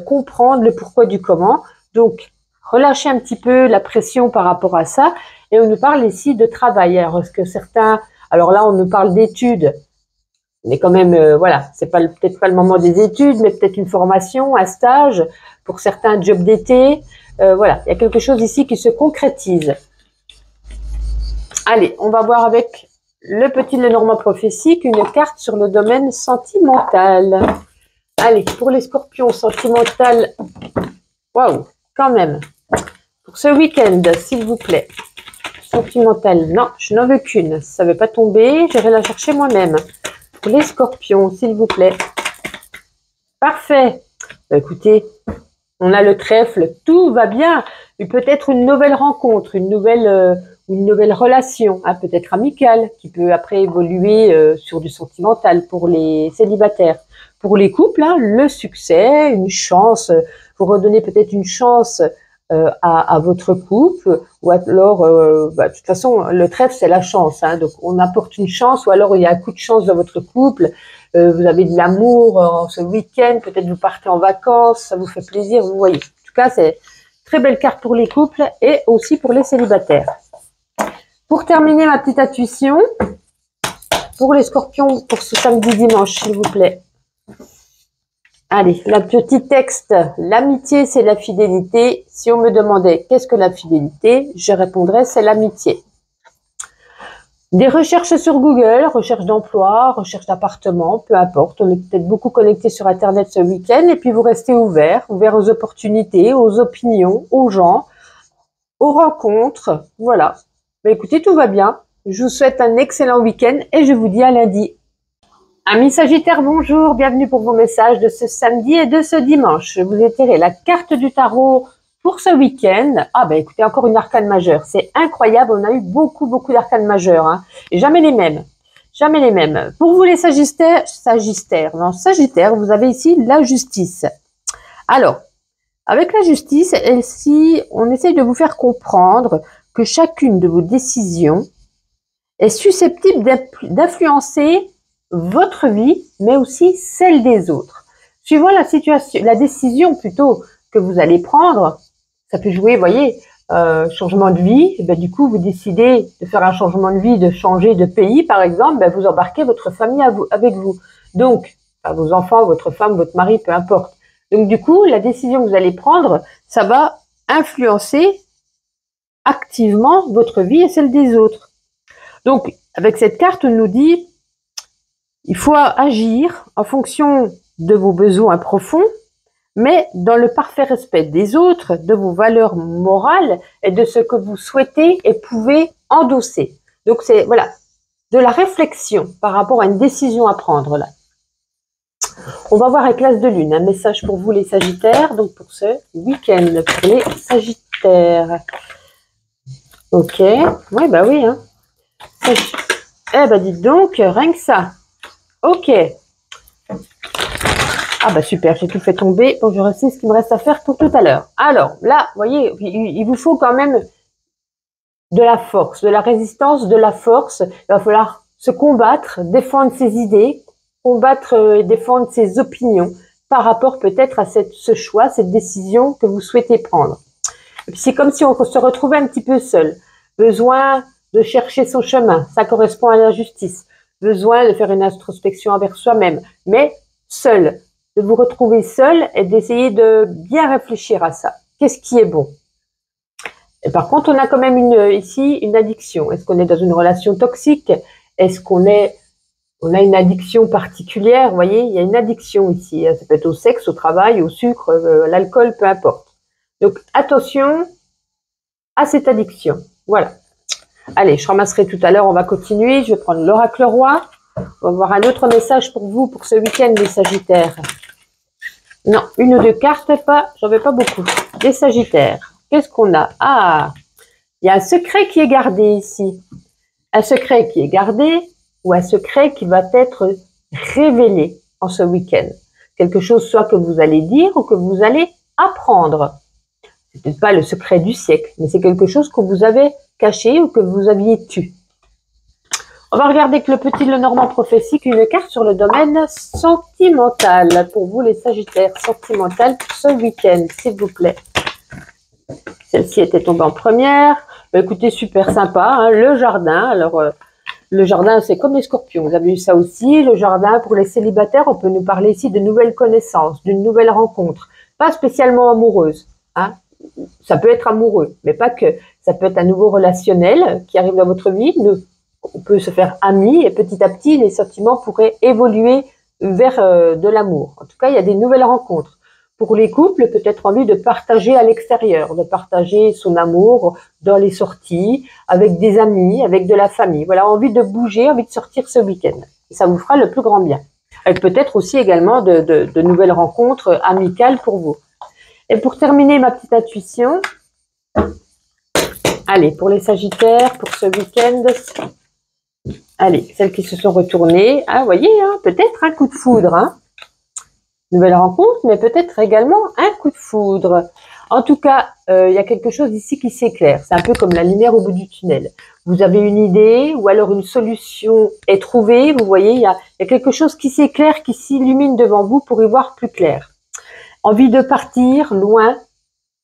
comprendre le pourquoi du comment. Donc, relâchez un petit peu la pression par rapport à ça. Et on nous parle ici de travail. Alors, est-ce que certains... Alors là, on nous parle d'études. Mais quand même, voilà, c'est pas peut-être pas le moment des études, mais peut-être une formation, un stage, pour certains jobs d'été. Voilà, il y a quelque chose ici qui se concrétise. Allez, on va voir avec le petit Lenormand prophétique, une carte sur le domaine sentimental. Allez, pour les scorpions sentimental, waouh, quand même. Pour ce week-end, s'il vous plaît. Sentimental, non, je n'en veux qu'une. Ça ne veut pas tomber, j'irai la chercher moi-même. Pour les scorpions, s'il vous plaît. Parfait. Bah, écoutez, on a le trèfle, tout va bien. Et peut-être une nouvelle rencontre, une nouvelle une nouvelle relation, hein, peut-être amicale, qui peut après évoluer sur du sentimental pour les célibataires. Pour les couples, hein, le succès, une chance, vous redonnez peut-être une chance à votre couple, ou alors, de toute façon, le trèfle, c'est la chance, hein, donc on apporte une chance, ou alors il y a un coup de chance dans votre couple, vous avez de l'amour ce week-end, peut-être vous partez en vacances, ça vous fait plaisir, vous voyez. En tout cas, c'est très belle carte pour les couples et aussi pour les célibataires. Pour terminer ma petite intuition, pour les scorpions, pour ce samedi dimanche, s'il vous plaît. Allez, le petit texte, l'amitié c'est la fidélité. Si on me demandait qu'est-ce que la fidélité, je répondrais c'est l'amitié. Des recherches sur Google, recherche d'emploi, recherche d'appartement, peu importe. On est peut-être beaucoup connecté sur Internet ce week-end et puis vous restez ouvert aux opportunités, aux opinions, aux gens, aux rencontres. Voilà. Mais écoutez, tout va bien. Je vous souhaite un excellent week-end et je vous dis à lundi. Amis Sagittaires, bonjour, bienvenue pour vos messages de ce samedi et de ce dimanche. Je vous ai tiré la carte du tarot pour ce week-end. Ah ben écoutez, encore une arcane majeure, c'est incroyable, on a eu beaucoup d'arcanes majeures, hein. Et jamais les mêmes, jamais les mêmes. Pour vous les Sagittaires, vous avez ici la justice. Alors, avec la justice, ici, on essaye de vous faire comprendre que chacune de vos décisions est susceptible d'influencer votre vie, mais aussi celle des autres. Suivant la situation, la décision plutôt que vous allez prendre, ça peut jouer, vous voyez, changement de vie, et ben, du coup, vous décidez de faire un changement de vie, de changer de pays, par exemple, ben, vous embarquez votre famille avec vous. Donc, vos enfants, votre femme, votre mari, peu importe. Donc, du coup, la décision que vous allez prendre, ça va influencer activement votre vie et celle des autres. Donc, avec cette carte, on nous dit il faut agir en fonction de vos besoins profonds, mais dans le parfait respect des autres, de vos valeurs morales et de ce que vous souhaitez et pouvez endosser. Donc c'est voilà, de la réflexion par rapport à une décision à prendre là. On va voir avec l'As de Lune, un message pour vous les Sagittaires, donc pour ce week-end, pour les Sagittaires. Ok, ouais bah oui, hein. Eh ben dites donc, rien que ça. Ok. Ah bah super, j'ai tout fait tomber. Donc je sais ce qu'il me reste à faire pour tout à l'heure. Alors là, vous voyez, il vous faut quand même de la force, de la résistance, de la force. Il va falloir se combattre, défendre ses idées, combattre et défendre ses opinions par rapport peut-être à ce choix, cette décision que vous souhaitez prendre. C'est comme si on se retrouvait un petit peu seul. Besoin de chercher son chemin, ça correspond à la justice. Besoin de faire une introspection envers soi-même, mais seul, de vous retrouver seul et d'essayer de bien réfléchir à ça. Qu'est-ce qui est bon? Et par contre, on a quand même ici une addiction. Est-ce qu'on est dans une relation toxique? Est-ce qu'on a une addiction particulière? Vous voyez, il y a une addiction ici. Ça peut être au sexe, au travail, au sucre, l'alcool, peu importe. Donc, attention à cette addiction. Voilà. Allez, je ramasserai tout à l'heure, on va continuer. Je vais prendre l'oracle roi. On va voir un autre message pour vous, pour ce week-end, les Sagittaires. Non, une ou deux cartes, j'en veux pas beaucoup. Les Sagittaires, qu'est-ce qu'on a? Ah, il y a un secret qui est gardé ici. Un secret qui est gardé ou un secret qui va être révélé en ce week-end. Quelque chose soit que vous allez dire ou que vous allez apprendre. C'est peut-être pas le secret du siècle, mais c'est quelque chose que vous avez caché ou que vous aviez tu. On va regarder que le petit Lenormand prophétique, une carte sur le domaine sentimental. Pour vous les Sagittaires, sentimental pour ce week-end, s'il vous plaît. Celle-ci était tombée en première. Bah, écoutez, super sympa, hein, le jardin. Alors, le jardin, c'est comme les Scorpions. Vous avez eu ça aussi. Le jardin, pour les célibataires, on peut nous parler ici de nouvelles connaissances, d'une nouvelle rencontre. Pas spécialement amoureuse, hein. Ça peut être amoureux, mais pas que. Ça peut être un nouveau relationnel qui arrive dans votre vie. On peut se faire amis et petit à petit, les sentiments pourraient évoluer vers de l'amour. En tout cas, il y a des nouvelles rencontres. Pour les couples, peut-être envie de partager à l'extérieur, de partager son amour dans les sorties, avec des amis, avec de la famille. Voilà, envie de bouger, envie de sortir ce week-end. Ça vous fera le plus grand bien. Avec peut-être aussi également de nouvelles rencontres amicales pour vous. Et pour terminer ma petite intuition, Allez, pour les Sagittaires, pour ce week-end, allez, celles qui se sont retournées, ah, vous voyez, hein, peut-être un coup de foudre, hein. Nouvelle rencontre, mais peut-être également un coup de foudre. En tout cas, il y a quelque chose ici qui s'éclaire. C'est un peu comme la lumière au bout du tunnel. Vous avez une idée ou alors une solution est trouvée. Vous voyez, il y a quelque chose qui s'éclaire, qui s'illumine devant vous pour y voir plus clair. Envie de partir loin,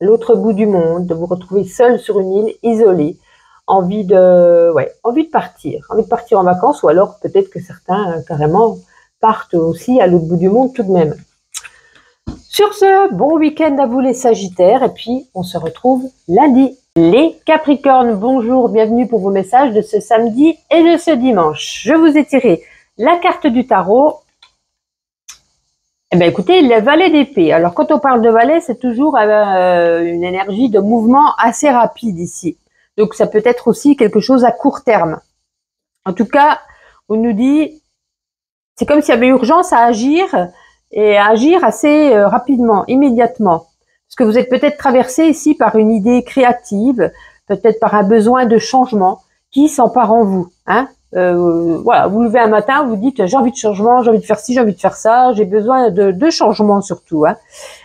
l'autre bout du monde, de vous retrouver seul sur une île, isolé. Envie de partir en vacances, ou alors peut-être que certains carrément partent aussi à l'autre bout du monde tout de même. Sur ce, bon week-end à vous les Sagittaires, et puis on se retrouve lundi. Les Capricornes, bonjour, bienvenue pour vos messages de ce samedi et de ce dimanche. Je vous ai tiré la carte du tarot. Eh bien écoutez, le valet d'épée. Alors quand on parle de valet, c'est toujours une énergie de mouvement assez rapide ici. Donc ça peut être aussi quelque chose à court terme. En tout cas, on nous dit, c'est comme s'il y avait urgence à agir, et à agir assez rapidement, immédiatement. Parce que vous êtes peut-être traversé ici par une idée créative, peut-être par un besoin de changement qui s'empare en vous. Hein. Voilà, vous levez un matin, vous dites j'ai envie de changement, j'ai envie de faire ci, j'ai envie de faire ça, j'ai besoin de changement surtout. Hein.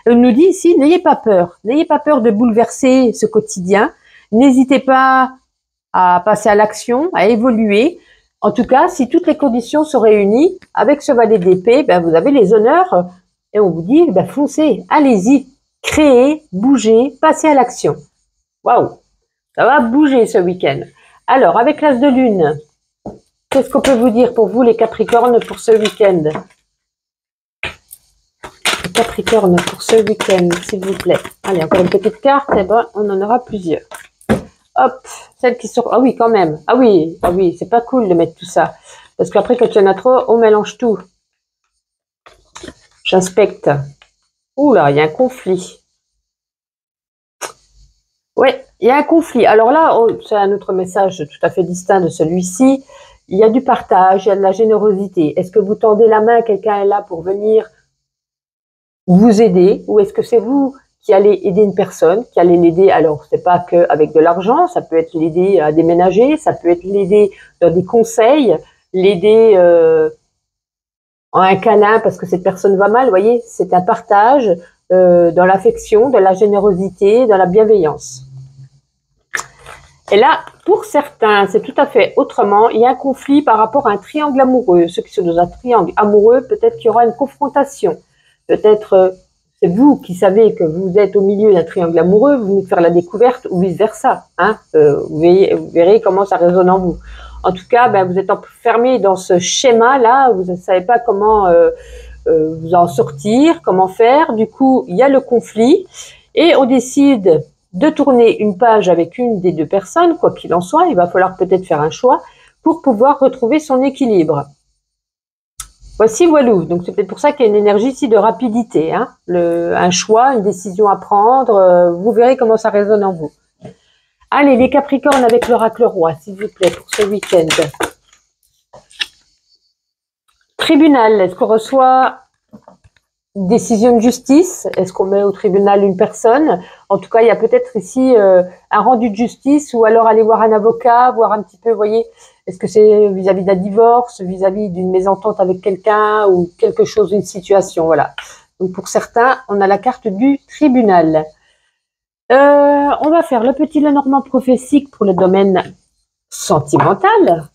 On nous dit ici, n'ayez pas peur de bouleverser ce quotidien, n'hésitez pas à passer à l'action, à évoluer. En tout cas, si toutes les conditions sont réunies, avec ce valet d'épée, ben, vous avez les honneurs et on vous dit, ben, foncez, allez-y, créez, bougez, passez à l'action. Waouh, ça va bouger ce week-end. Alors, avec l'as de lune, qu'est-ce qu'on peut vous dire pour vous les Capricornes pour ce week-end? Les Capricornes pour ce week-end, s'il vous plaît. Allez, encore une petite carte, et ben, on en aura plusieurs. Hop, celles qui sont... Ah oui, quand même. Ah oui, c'est pas cool de mettre tout ça. Parce qu'après, quand il y en a trop, on mélange tout. J'inspecte. Ouh là, il y a un conflit. Ouais, il y a un conflit. Alors là, c'est un autre message tout à fait distinct de celui-ci. Il y a du partage, il y a de la générosité. Est-ce que vous tendez la main, quelqu'un est là pour venir vous aider? Ou est-ce que c'est vous qui allez aider une personne, qui allez l'aider, alors c'est pas qu'avec de l'argent, ça peut être l'aider à déménager, ça peut être l'aider dans des conseils, l'aider en un câlin parce que cette personne va mal, vous voyez, c'est un partage dans l'affection, dans la générosité, dans la bienveillance. Et là, pour certains, c'est tout à fait autrement, il y a un conflit par rapport à un triangle amoureux. Ceux qui sont dans un triangle amoureux, peut-être qu'il y aura une confrontation, peut-être... c'est vous qui savez que vous êtes au milieu d'un triangle amoureux, vous venez de faire la découverte ou vice-versa. Hein, vous verrez comment ça résonne en vous. En tout cas, ben, vous êtes enfermé dans ce schéma-là, vous ne savez pas comment vous en sortir, comment faire. Du coup, il y a le conflit et on décide de tourner une page avec une des deux personnes, quoi qu'il en soit. Il va falloir peut-être faire un choix pour pouvoir retrouver son équilibre. Voici, voilou. Donc, c'est peut-être pour ça qu'il y a une énergie ici de rapidité. Hein. Un choix, une décision à prendre. Vous verrez comment ça résonne en vous. Allez, les Capricornes avec l'oracle roi, s'il vous plaît, pour ce week-end. Tribunal, est-ce qu'on reçoit une décision de justice? Est-ce qu'on met au tribunal une personne? En tout cas, il y a peut-être ici un rendu de justice ou alors aller voir un avocat, voir un petit peu, vous voyez... Est-ce que c'est vis-à-vis d'un divorce, vis-à-vis d'une mésentente avec quelqu'un ou quelque chose, une situation, voilà. Donc pour certains, on a la carte du tribunal. On va faire le petit Lenormand prophétique pour le domaine sentimental.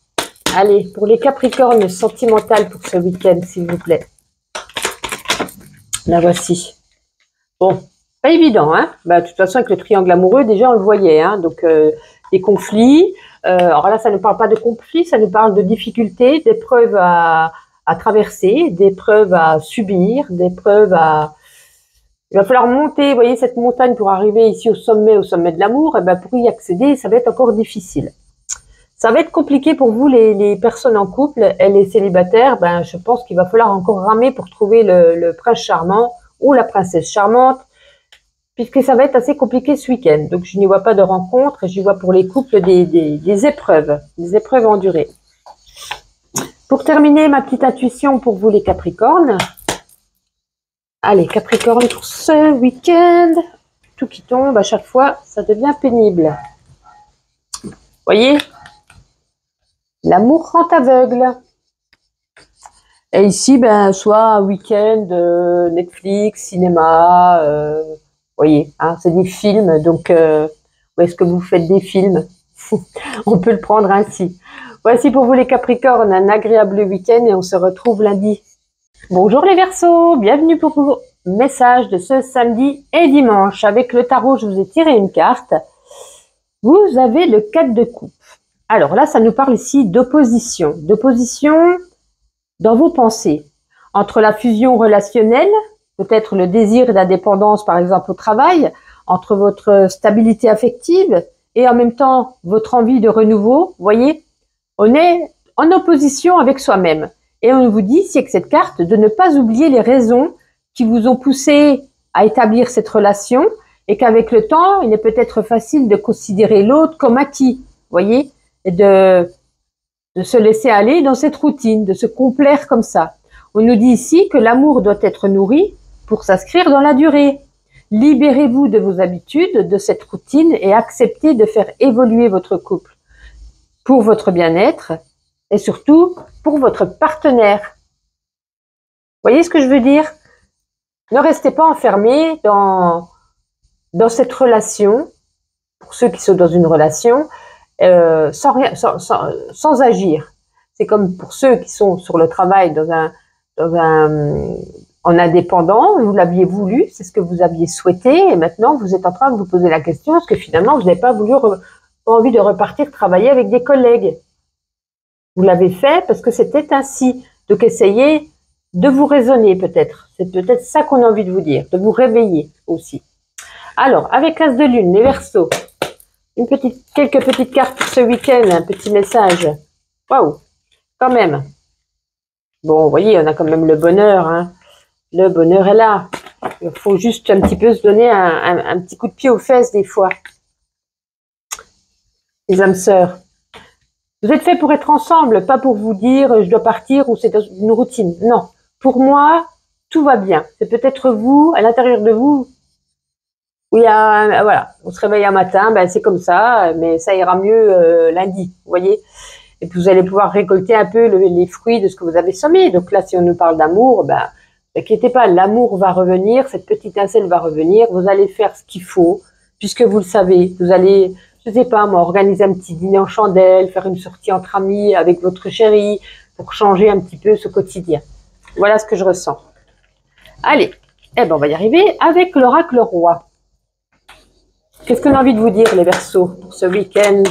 Allez, pour les Capricornes sentimental pour ce week-end, s'il vous plaît. La voici. Bon, pas évident, hein. Bah, de toute façon, avec le triangle amoureux, déjà, on le voyait, hein. Donc, des conflits. Alors là, ça ne parle pas de conflit, ça nous parle de difficultés, d'épreuves à traverser, d'épreuves à subir, d'épreuves à... Il va falloir monter, vous voyez, cette montagne pour arriver ici au sommet de l'amour. Et ben pour y accéder, ça va être encore difficile. Ça va être compliqué pour vous, les personnes en couple et les célibataires. Ben, je pense qu'il va falloir encore ramer pour trouver le prince charmant ou la princesse charmante, puisque ça va être assez compliqué ce week-end. Donc, je n'y vois pas de rencontre, j'y vois pour les couples des épreuves endurées. Pour terminer, ma petite intuition pour vous les Capricornes. Allez, Capricorne pour ce week-end. Tout qui tombe, à chaque fois, ça devient pénible. Voyez, l'amour rend aveugle. Et ici, ben, soit week-end, Netflix, cinéma, voyez, hein, c'est des films, donc où est-ce que vous faites des films? On peut le prendre ainsi. Voici pour vous les Capricornes, un agréable week-end et on se retrouve lundi. Bonjour les Verseaux, bienvenue pour vos messages de ce samedi et dimanche. Avec le tarot, je vous ai tiré une carte. Vous avez le 4 de coupe. Alors là, ça nous parle ici d'opposition. D'opposition dans vos pensées. Entre la fusion relationnelle, peut-être le désir d'indépendance par exemple au travail, entre votre stabilité affective et en même temps votre envie de renouveau, vous voyez, on est en opposition avec soi-même. Et on vous dit, c'est que cette carte, de ne pas oublier les raisons qui vous ont poussé à établir cette relation et qu'avec le temps, il est peut-être facile de considérer l'autre comme acquis, vous voyez, et de se laisser aller dans cette routine, de se complaire comme ça. On nous dit ici que l'amour doit être nourri pour s'inscrire dans la durée. Libérez-vous de vos habitudes, de cette routine et acceptez de faire évoluer votre couple pour votre bien-être et surtout pour votre partenaire. Vous voyez ce que je veux dire? Ne restez pas enfermés dans cette relation, pour ceux qui sont dans une relation, sans agir. C'est comme pour ceux qui sont sur le travail en indépendant, vous l'aviez voulu, c'est ce que vous aviez souhaité, et maintenant vous êtes en train de vous poser la question, est-ce que finalement vous n'avez pas envie de repartir travailler avec des collègues? Vous l'avez fait parce que c'était ainsi. Donc essayez de vous raisonner peut-être. C'est peut-être ça qu'on a envie de vous dire, de vous réveiller aussi. Alors, avec l'As de Lune, les Verseaux, quelques petites cartes pour ce week-end, un petit message. Waouh, quand même. Bon, vous voyez, on a quand même le bonheur. Hein. Le bonheur est là. Il faut juste un petit peu se donner un petit coup de pied aux fesses des fois. Les âmes sœurs. Vous êtes fait pour être ensemble, pas pour vous dire je dois partir ou c'est une routine. Non, pour moi, tout va bien. C'est peut-être vous, à l'intérieur de vous, où il y a, voilà, on se réveille un matin, ben c'est comme ça, mais ça ira mieux lundi, vous voyez. Et puis vous allez pouvoir récolter un peu les fruits de ce que vous avez semé. Donc là, si on nous parle d'amour, ben n'inquiétez pas, l'amour va revenir, cette petite étincelle va revenir. Vous allez faire ce qu'il faut, puisque vous le savez. Vous allez, je sais pas moi, organiser un petit dîner en chandelle, faire une sortie entre amis avec votre chéri, pour changer un petit peu ce quotidien. Voilà ce que je ressens. Allez, eh ben on va y arriver avec l'oracle roi. Qu'est-ce qu'on a envie de vous dire, les Verseaux, pour ce week-end?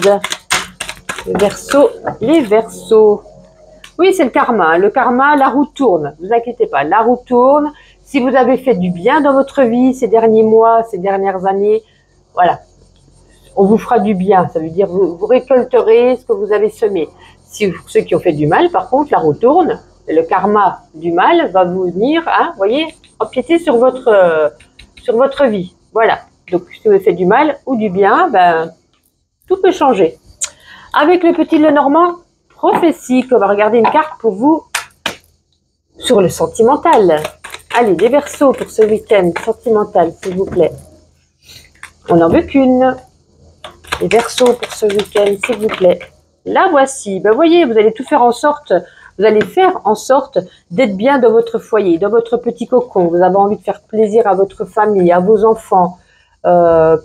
Les Verseaux. Oui, c'est le karma. Hein. Le karma, la roue tourne. Ne vous inquiétez pas, la roue tourne. Si vous avez fait du bien dans votre vie ces derniers mois, ces dernières années, voilà, on vous fera du bien. Ça veut dire vous récolterez ce que vous avez semé. Si ceux qui ont fait du mal, par contre, la roue tourne. Le karma du mal va vous venir, hein, voyez, empiéter sur votre vie. Voilà. Donc, si vous avez fait du mal ou du bien, ben, tout peut changer. Avec le petit Lenormand, prophétie, on va regarder une carte pour vous sur le sentimental. Allez, les Verseaux pour ce week-end sentimental, s'il vous plaît. On n'en veut qu'une. Les Verseaux pour ce week-end, s'il vous plaît. La voici. Ben, voyez, vous allez tout faire en sorte, vous allez faire en sorte d'être bien dans votre foyer, dans votre petit cocon. Vous avez envie de faire plaisir à votre famille, à vos enfants.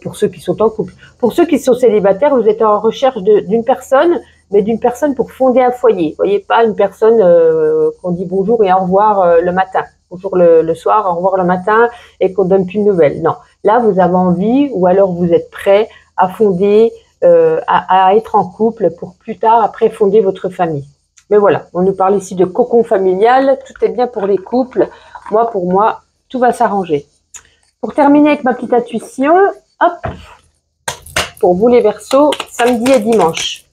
Pour ceux qui sont en couple. Pour ceux qui sont célibataires, vous êtes en recherche d'une personne, mais d'une personne pour fonder un foyer. Vous voyez, pas une personne qu'on dit bonjour et au revoir le matin. Bonjour le soir, au revoir le matin et qu'on donne plus de nouvelles. Non. Là, vous avez envie ou alors vous êtes prêt à fonder, à être en couple pour plus tard, après fonder votre famille. Mais voilà, on nous parle ici de cocon familial. Tout est bien pour les couples. Pour moi, tout va s'arranger. Pour terminer avec ma petite intuition, hop, pour vous les Verseaux, samedi et dimanche.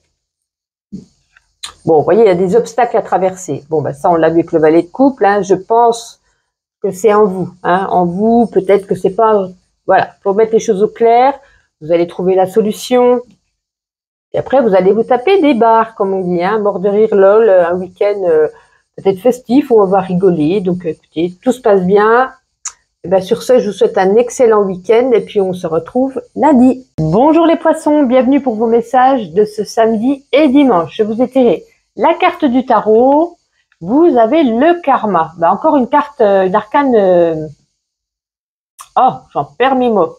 Bon, vous voyez, il y a des obstacles à traverser. Bon, ben ça, on l'a vu avec le valet de couple. Hein, je pense que c'est en vous. Hein, en vous, peut-être que c'est pas... Voilà, pour mettre les choses au clair, vous allez trouver la solution. Et après, vous allez vous taper des barres, comme on dit, hein, mort de rire, lol, un week-end peut-être festif où on va rigoler. Donc, écoutez, tout se passe bien. Et bien sur ce, je vous souhaite un excellent week-end et puis on se retrouve lundi. Bonjour les poissons, bienvenue pour vos messages de ce samedi et dimanche. Je vous ai tiré la carte du tarot. Vous avez le karma. Ben, encore une carte, une arcane... Oh, j'en perds mes mots.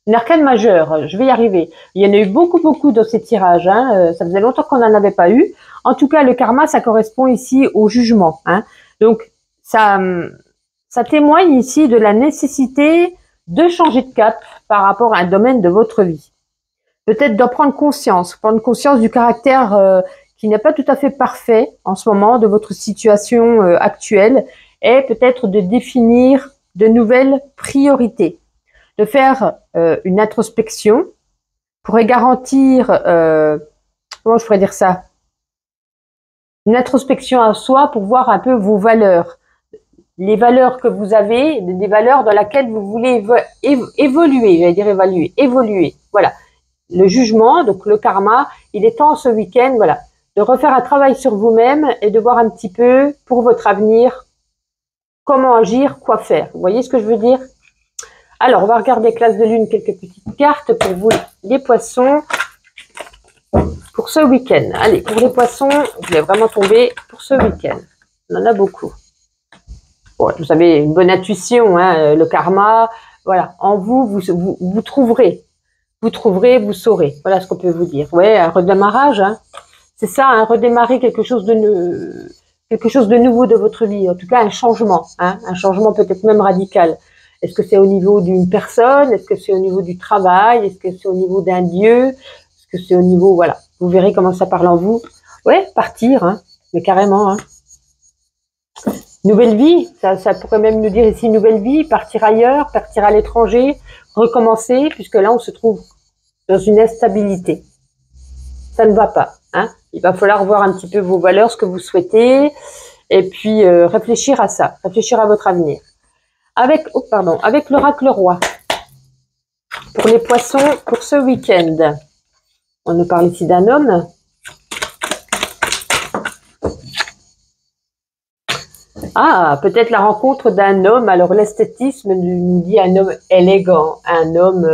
Une arcane majeure, je vais y arriver. Il y en a eu beaucoup dans ces tirages. Hein. Ça faisait longtemps qu'on n'en avait pas eu. En tout cas, le karma, ça correspond ici au jugement. Hein. Donc, ça témoigne ici de la nécessité de changer de cap par rapport à un domaine de votre vie. Peut-être d'en prendre conscience du caractère qui n'est pas tout à fait parfait en ce moment de votre situation actuelle et peut-être de définir de nouvelles priorités. De faire une introspection pourrait garantir, comment je pourrais dire ça, une introspection à soi pour voir un peu vos valeurs, les valeurs que vous avez, des valeurs dans lesquelles vous voulez évoluer, j'allais dire évoluer, voilà. Le jugement, donc le karma, il est temps ce week-end, voilà, de refaire un travail sur vous-même et de voir un petit peu pour votre avenir, comment agir, quoi faire. Vous voyez ce que je veux dire? Alors, on va regarder classe de lune, quelques petites cartes pour vous, les poissons, pour ce week-end. Allez, pour les poissons, je voulais vraiment tomber pour ce week-end. On en a beaucoup. Bon, vous avez une bonne intuition, hein, le karma, voilà. En vous, vous trouverez. Vous saurez. Voilà ce qu'on peut vous dire. Ouais, un redémarrage, hein. C'est ça, hein, redémarrer quelque chose de nouveau de votre vie. En tout cas, un changement, hein, un changement peut-être même radical. Est-ce que c'est au niveau d'une personne? Est-ce que c'est au niveau du travail? Est-ce que c'est au niveau d'un lieu? Est-ce que c'est au niveau, voilà. Vous verrez comment ça parle en vous. Ouais, partir, hein, mais carrément, hein. Nouvelle vie, ça pourrait même nous dire ici nouvelle vie, partir ailleurs, partir à l'étranger, recommencer, puisque là, on se trouve dans une instabilité. Ça ne va pas, hein. Il va falloir voir un petit peu vos valeurs, ce que vous souhaitez, et puis réfléchir à ça, réfléchir à votre avenir. Avec l'oracle roi, pour les poissons, pour ce week-end. On nous parle ici d'un homme. Ah, peut-être la rencontre d'un homme. Alors l'esthétisme nous dit un homme élégant, un homme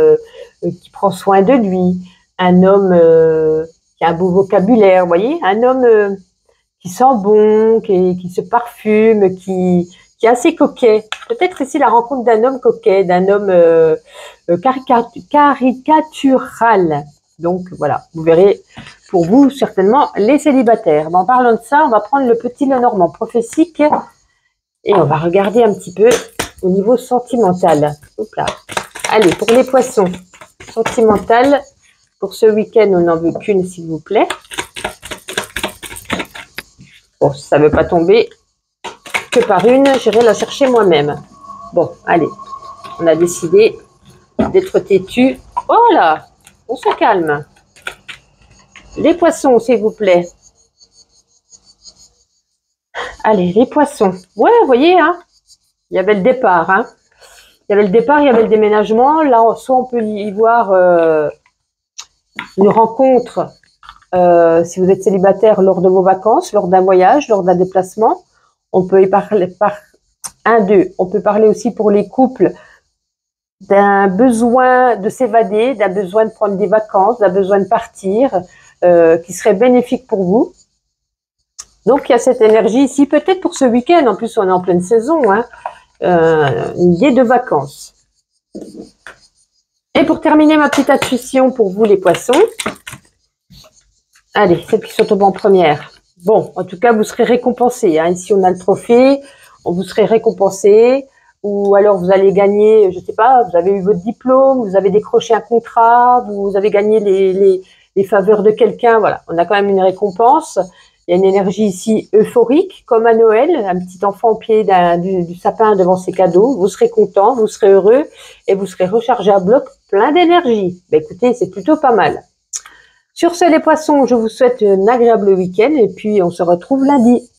qui prend soin de lui, un homme qui a un beau vocabulaire, vous voyez, un homme qui sent bon, qui se parfume, qui est assez coquet. Peut-être ici la rencontre d'un homme coquet, d'un homme caricatural. Donc voilà, vous verrez pour vous certainement les célibataires. En parlant de ça, on va prendre le petit Lenormand prophétique et on va regarder un petit peu au niveau sentimental. Hop là. Allez, pour les poissons, sentimental, pour ce week-end, on n'en veut qu'une s'il vous plaît. Bon, si ça ne veut pas tomber que par une, j'irai la chercher moi-même. Bon, allez, on a décidé d'être têtu. Oh là, on se calme. Les poissons, s'il vous plaît. Allez, les poissons. Ouais, vous voyez, hein, il y avait le départ. Hein. Il y avait le départ, il y avait le déménagement. Là, soit on peut y voir une rencontre, si vous êtes célibataire, lors de vos vacances, lors d'un voyage, lors d'un déplacement. On peut y parler par on peut parler aussi pour les couples d'un besoin de s'évader, d'un besoin de prendre des vacances, d'un besoin de partir, qui serait bénéfique pour vous. Donc, il y a cette énergie ici, peut-être pour ce week-end. En plus, on est en pleine saison, hein, une idée de vacances. Et pour terminer ma petite intuition pour vous, les poissons. Allez, celles qui sont tombées en première. Bon, en tout cas, vous serez récompensés. Hein. Ici, on a le trophée. Vous serez récompensés. Ou alors, vous allez gagner, je sais pas, vous avez eu votre diplôme, vous avez décroché un contrat, vous avez gagné les faveurs de quelqu'un. Voilà, on a quand même une récompense. Il y a une énergie ici euphorique, comme à Noël, un petit enfant au pied du sapin devant ses cadeaux. Vous serez content, vous serez heureux et vous serez rechargé à bloc, plein d'énergie. Ben, écoutez, c'est plutôt pas mal. Sur ce, les poissons, je vous souhaite un agréable week-end et puis on se retrouve lundi.